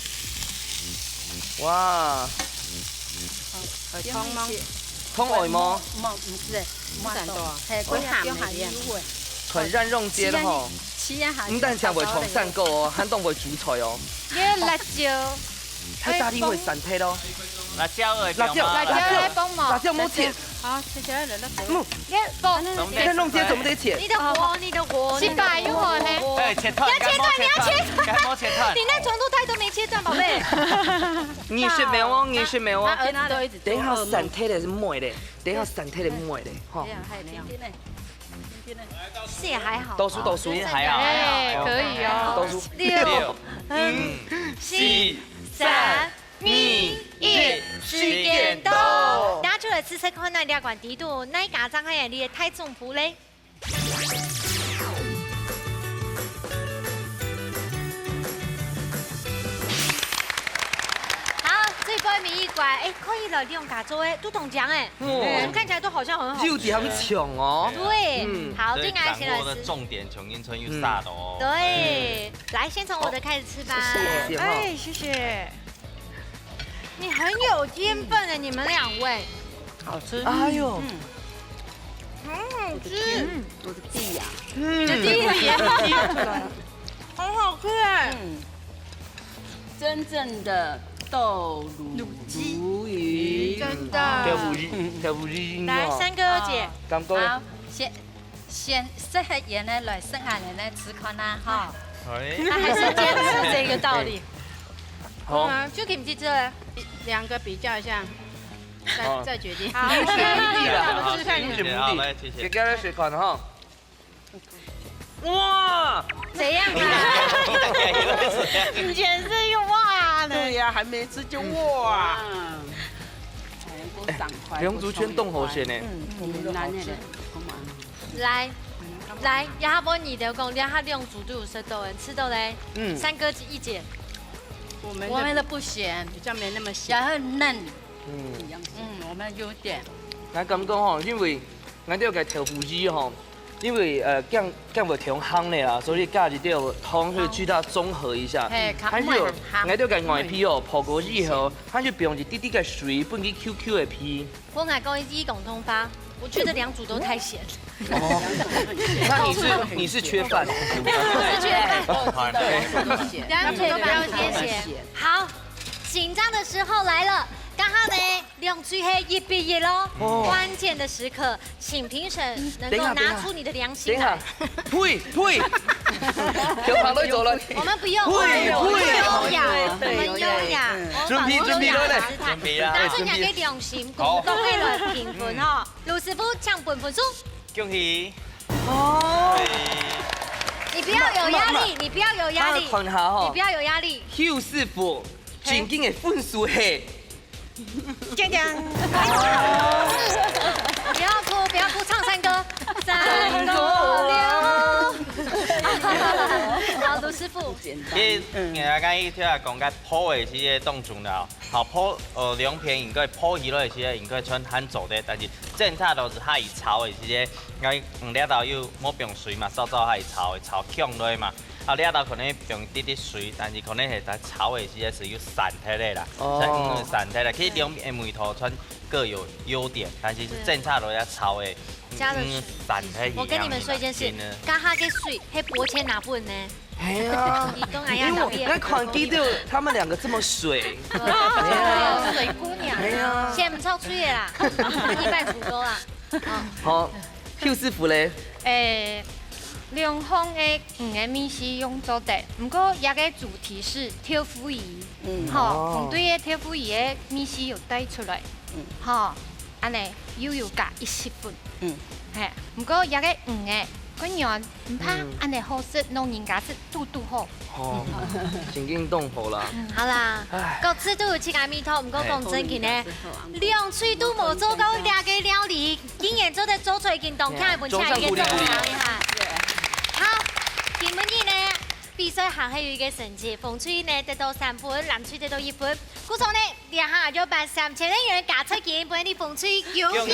[SPEAKER 3] 哇，
[SPEAKER 5] 汤吗？
[SPEAKER 3] 通外吗？
[SPEAKER 5] 唔是，唔算多，係佢鹹嚟嘅。
[SPEAKER 3] 很让用街的吼，唔但吃袂同散购哦，撼动袂煮菜哦。
[SPEAKER 8] 啲辣椒，
[SPEAKER 3] 太大力会散体咯。
[SPEAKER 4] 辣椒的
[SPEAKER 3] 辣椒，
[SPEAKER 8] 来帮忙。
[SPEAKER 3] 辣椒冇切。
[SPEAKER 5] 好，切起来了，
[SPEAKER 8] 你放。
[SPEAKER 3] 你看弄街怎么得切？
[SPEAKER 1] 你的火，
[SPEAKER 8] 失败有可能。
[SPEAKER 4] 哎，切断，
[SPEAKER 1] 你要切断，你要切断，
[SPEAKER 4] 该摸切断。
[SPEAKER 1] 你那重度态都没切断，宝贝。
[SPEAKER 3] 你是没有，你是没有。
[SPEAKER 5] 儿子都一直。
[SPEAKER 3] 等一下散体的是妹的，等一下散体的妹的，哈。
[SPEAKER 1] 是也还好。
[SPEAKER 3] 倒数，
[SPEAKER 4] 还好，
[SPEAKER 8] 哎，可以哦。
[SPEAKER 3] 倒数
[SPEAKER 1] 6、
[SPEAKER 3] 4、
[SPEAKER 1] 3、2、1，时间到。拿出了紫色困难两管低度，那家张开眼里的太重谱嘞。好，这波民意馆，哎，可以了，利用嘎州哎，都懂奖哎，怎么看起来都好像很好。
[SPEAKER 3] 就点抢哦。
[SPEAKER 1] 对，好，这个
[SPEAKER 4] 掌
[SPEAKER 1] 先来
[SPEAKER 4] 握的
[SPEAKER 1] 吃。
[SPEAKER 4] 重点，琼英村又大的哦。
[SPEAKER 1] 对，来，先从我的开始吃吧。
[SPEAKER 3] 谢谢哈。
[SPEAKER 8] 哎，谢谢。
[SPEAKER 1] 你很有天分哎，你们两位。
[SPEAKER 5] 好吃。
[SPEAKER 3] 哎呦，
[SPEAKER 1] 很好吃。
[SPEAKER 5] 我的弟呀，
[SPEAKER 1] 你的第一也很好吃哎。
[SPEAKER 5] 真正的豆乳鱼，
[SPEAKER 8] 真的。
[SPEAKER 3] 调补日
[SPEAKER 1] 来，三哥姐，
[SPEAKER 3] 感觉
[SPEAKER 5] 好，先适合人呢来生下人呢吃看啦哈。
[SPEAKER 4] 哎，
[SPEAKER 1] 他还是坚持这个道理。
[SPEAKER 3] 好，
[SPEAKER 1] 就给你们这。
[SPEAKER 5] 两个比较一下，再决定。
[SPEAKER 1] 好，
[SPEAKER 3] 你选地了，
[SPEAKER 1] 我们吃看
[SPEAKER 3] 你选
[SPEAKER 4] 好，
[SPEAKER 3] 目
[SPEAKER 4] 来，谢
[SPEAKER 3] 的，
[SPEAKER 4] 谢。
[SPEAKER 3] 给来水款哈。哇，
[SPEAKER 1] 怎样啊？以前是用哇呢。
[SPEAKER 7] 对呀，还没吃就哇。
[SPEAKER 3] 两组全动好些呢。
[SPEAKER 1] 来，亚波你的公，亚哈利用煮都有舌头人吃到嘞。三哥一姐，
[SPEAKER 5] 我们的不咸，
[SPEAKER 7] 比较没那么咸，
[SPEAKER 5] 然后嫩。我们优点。
[SPEAKER 3] 咱咁讲吼，因为咱都要调补鱼吼，因为降不调香的啦，所以加一条汤去去它中和一下。还有咱都要外皮哦泡过以后，它就用一滴滴的水分去 QQ 的皮。
[SPEAKER 1] 我爱讲一共通发，我觉得两组都太咸。
[SPEAKER 3] 哦，那你是缺饭？
[SPEAKER 1] 我是缺饭。两组都不要偏咸。好，紧张的时候来了。刚好呢，两嘴黑1-1咯。关键的时刻，请评审能够拿出你的良心来。
[SPEAKER 3] 呸！调旁队走了。
[SPEAKER 1] 我们不用，我们优雅，我们优雅，
[SPEAKER 3] 准备了，
[SPEAKER 4] 准备啦。
[SPEAKER 1] 拿出你的良心，公道的来评分哈。卢师傅抢本分数。
[SPEAKER 4] 恭喜。
[SPEAKER 3] 哦。
[SPEAKER 1] 你不要有压力，你不要有压力，你不要有压力。
[SPEAKER 3] 邱师傅，正经的分数是。
[SPEAKER 1] 讲讲，不要哭，不要哭，唱山歌。3、2、6。好，卢师傅。
[SPEAKER 4] 其实，刚伊听讲个泡的时个冻住了，好泡凉片应该泡起来的时个应该穿很做的，但是正常都是海炒的时个，我了后又冇用水嘛，烧海炒的炒强落嘛。啊，了后可能用滴滴水，但是可能是在炒的时是有散体的啦，散体的。其实两边的梅头川各有优点，但是正常都要炒的，
[SPEAKER 1] 加了水。
[SPEAKER 4] 散体。
[SPEAKER 1] 我跟你们说一件事，刚哈个水，迄薄钱哪本呢？
[SPEAKER 3] 哎呀，因为我看记到他们两个这么水，
[SPEAKER 1] 水姑娘，
[SPEAKER 3] 哎呀，
[SPEAKER 1] 现在唔超水的啦，100足够啦。
[SPEAKER 3] 好，邱师傅咧，
[SPEAKER 8] 两方的个米是用做的，不过也个主题是挑夫鱼，红队的挑夫鱼的米是有带出来，安尼又有加10分，嘿，不过也个的佢娘唔怕，安尼好食，弄人家是肚好。
[SPEAKER 3] 哦，真紧冻好啦。
[SPEAKER 1] 好啦，各次都有吃下面头，唔过讲真嘅呢，两岁都冇做到两个料理，竟然做得做出来件动起本菜嘅正常哈。好，今日呢比赛行係有嘅成績，馮翠呢得到3分，藍翠得到1分。故從呢兩下就把3000元加出件本啲馮翠恭喜！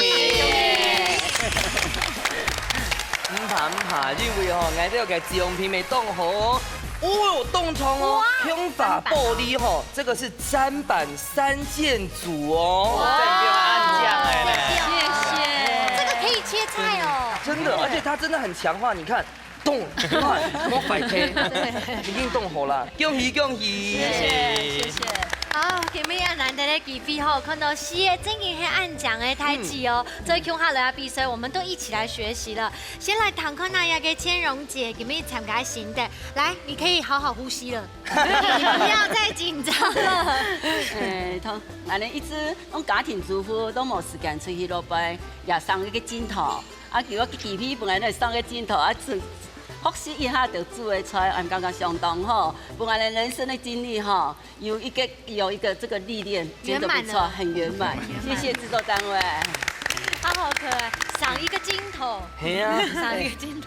[SPEAKER 3] 唔怕，因為吼，我這個獎品未凍好哦。哦，凍創哦，胸法玻璃吼，這個是砧板3件組哦。
[SPEAKER 4] 這個按醬哎，
[SPEAKER 1] 謝謝。這個可以切菜哦。
[SPEAKER 3] 真的，而且它真的很強化，你看。凍，冇快開，已經凍好啦！恭喜恭喜！
[SPEAKER 1] 謝謝。好，今日也難得的機會吼，看到4個正經係按獎的太極哦，所以共下來比賽，我們都一起來學習了。先來談看那個千蓉姐，今日參加新的，來，你可以好好呼吸了，不要再緊張了。
[SPEAKER 2] 安尼一直我家庭主婦都冇時間出去落班，也送一個鏡頭，叫我機器本來都送個鏡頭學習一下就煮的菜，俺感覺相當好。不然人生的經歷哈，有一個這個歷練，真的不錯，很圓滿。謝謝製作單位。
[SPEAKER 1] 好可愛，上一個鏡頭。
[SPEAKER 3] 係啊，
[SPEAKER 1] 上一個鏡頭。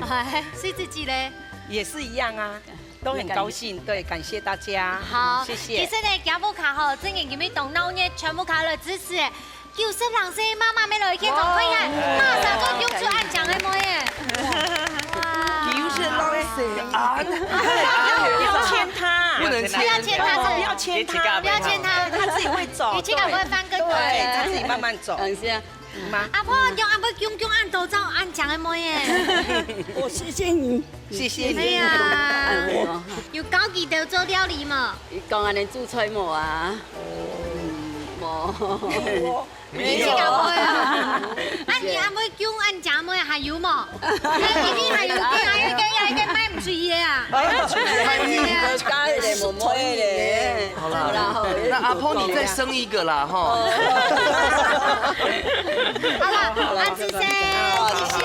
[SPEAKER 1] 係，是自己咧。
[SPEAKER 7] 也是一樣啊，都很高興。對，感謝大家。
[SPEAKER 1] 好，
[SPEAKER 7] 謝謝。
[SPEAKER 1] 其實呢，家務卡吼，正經今日動腦呢，全部卡了知識。90人生媽媽沒來現場看呀，馬上就用出按獎的模樣。
[SPEAKER 7] 要牽他，
[SPEAKER 3] 不能
[SPEAKER 1] 不要牽他，
[SPEAKER 7] 不要牽他，
[SPEAKER 1] 不要牽他，
[SPEAKER 7] 他自己會走，
[SPEAKER 1] 語氣感會翻個
[SPEAKER 7] 對，他自己慢慢走。
[SPEAKER 2] 等下，
[SPEAKER 1] 阿婆用阿婆用按頭照按獎的模樣。
[SPEAKER 7] 我謝謝你，謝謝你。
[SPEAKER 1] 哎呀，有高級的做料理嘛？
[SPEAKER 2] 講安尼煮菜冇啊？冇。
[SPEAKER 1] 你這個會啊？你阿妹叫按獎妹還有冇？你呢還有一個賣唔出嘢啊？
[SPEAKER 2] 加一點冇冇咧。
[SPEAKER 3] 好啦，那阿婆你再生一個啦，哈。
[SPEAKER 1] 好了，阿志生，謝謝。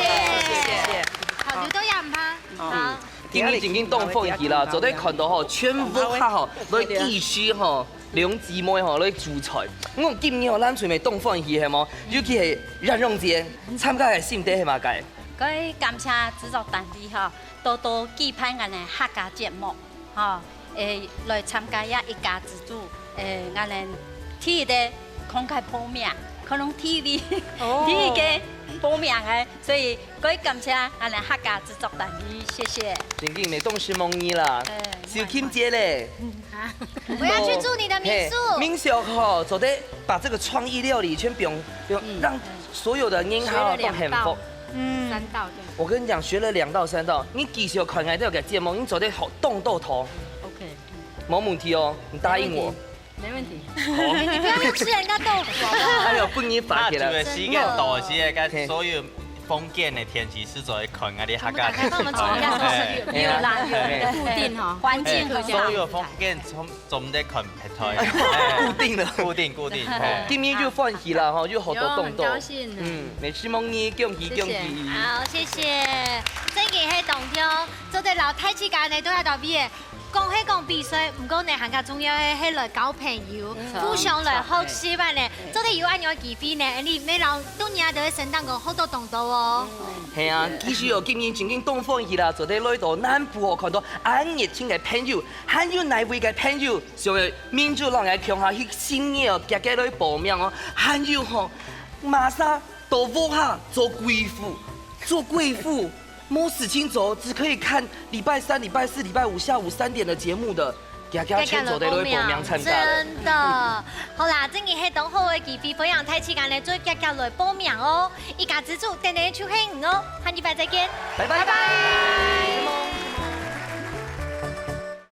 [SPEAKER 1] 好，牛都也唔怕。好。
[SPEAKER 3] 今日已經凍風起啦，就得看到吼，全部哈吼，來地區吼。兩姊妹吼，來煮菜。我今年吼，咱厝咪凍風起係冇，尤其係冉蓉姐參加嘅心底係嘛解？
[SPEAKER 5] 佢感謝製作單位吼，多多舉辦我哋客家節目，吼，來參加一家之主，我哋睇的公開報名，可能 TV 嘅報名嘅，所以佢感謝我哋客家製作單位，謝謝。
[SPEAKER 3] 最近咪凍死夢兒啦，小kim姐咧。
[SPEAKER 1] 我要去住你的民宿。
[SPEAKER 3] 民宿吼，就得把這個創意料理全用，讓所有的人哈都幸福。
[SPEAKER 8] 3道對。
[SPEAKER 3] 我跟你講，學了2到3道，你繼續看下這個節目，你做得好動到頭。
[SPEAKER 5] OK。
[SPEAKER 3] 冇問題哦，你答應我。
[SPEAKER 5] 沒問題。
[SPEAKER 1] 你不要吃人家豆腐好不好？
[SPEAKER 3] 還有不你發給了。
[SPEAKER 4] 那時間到時個所有封建的天氣是做看嗰啲客家
[SPEAKER 1] 開放我們從一下
[SPEAKER 5] 越來越固定哈，環境比較。
[SPEAKER 4] 所有封建從得看拍台。
[SPEAKER 3] 固定了。
[SPEAKER 4] 固定。
[SPEAKER 3] 今年就歡喜啦，哈，就好多動動。
[SPEAKER 5] 高興。
[SPEAKER 3] 美食夢兒恭喜恭喜。
[SPEAKER 1] 好，謝謝。真嘅係動聽，做得老太子間呢都喺度邊。講起講比賽，唔過呢更加重要嘅係來交朋友，互相來學習吧呢。做得有安樣機會呢，你每人都年都會承擔個好多動作哦。
[SPEAKER 3] 係啊，其實哦，今年真正凍風起啦，就得來到南部哦，看到很熱情嘅朋友，很有耐味嘅朋友，上個民主黨嘅強下去新嘅哦，家家來報名哦，還有吼馬上到屋下做貴婦。冇事情做，只可以看禮拜3、禮拜4、禮拜5下午3點的節目的，家家全做得來報名參加。
[SPEAKER 1] 真的，好啦，真係係當好嘅機會，培養太子間呢，做家家來報名哦，一家之主，定定出興哦，下禮拜再見，
[SPEAKER 3] 拜拜。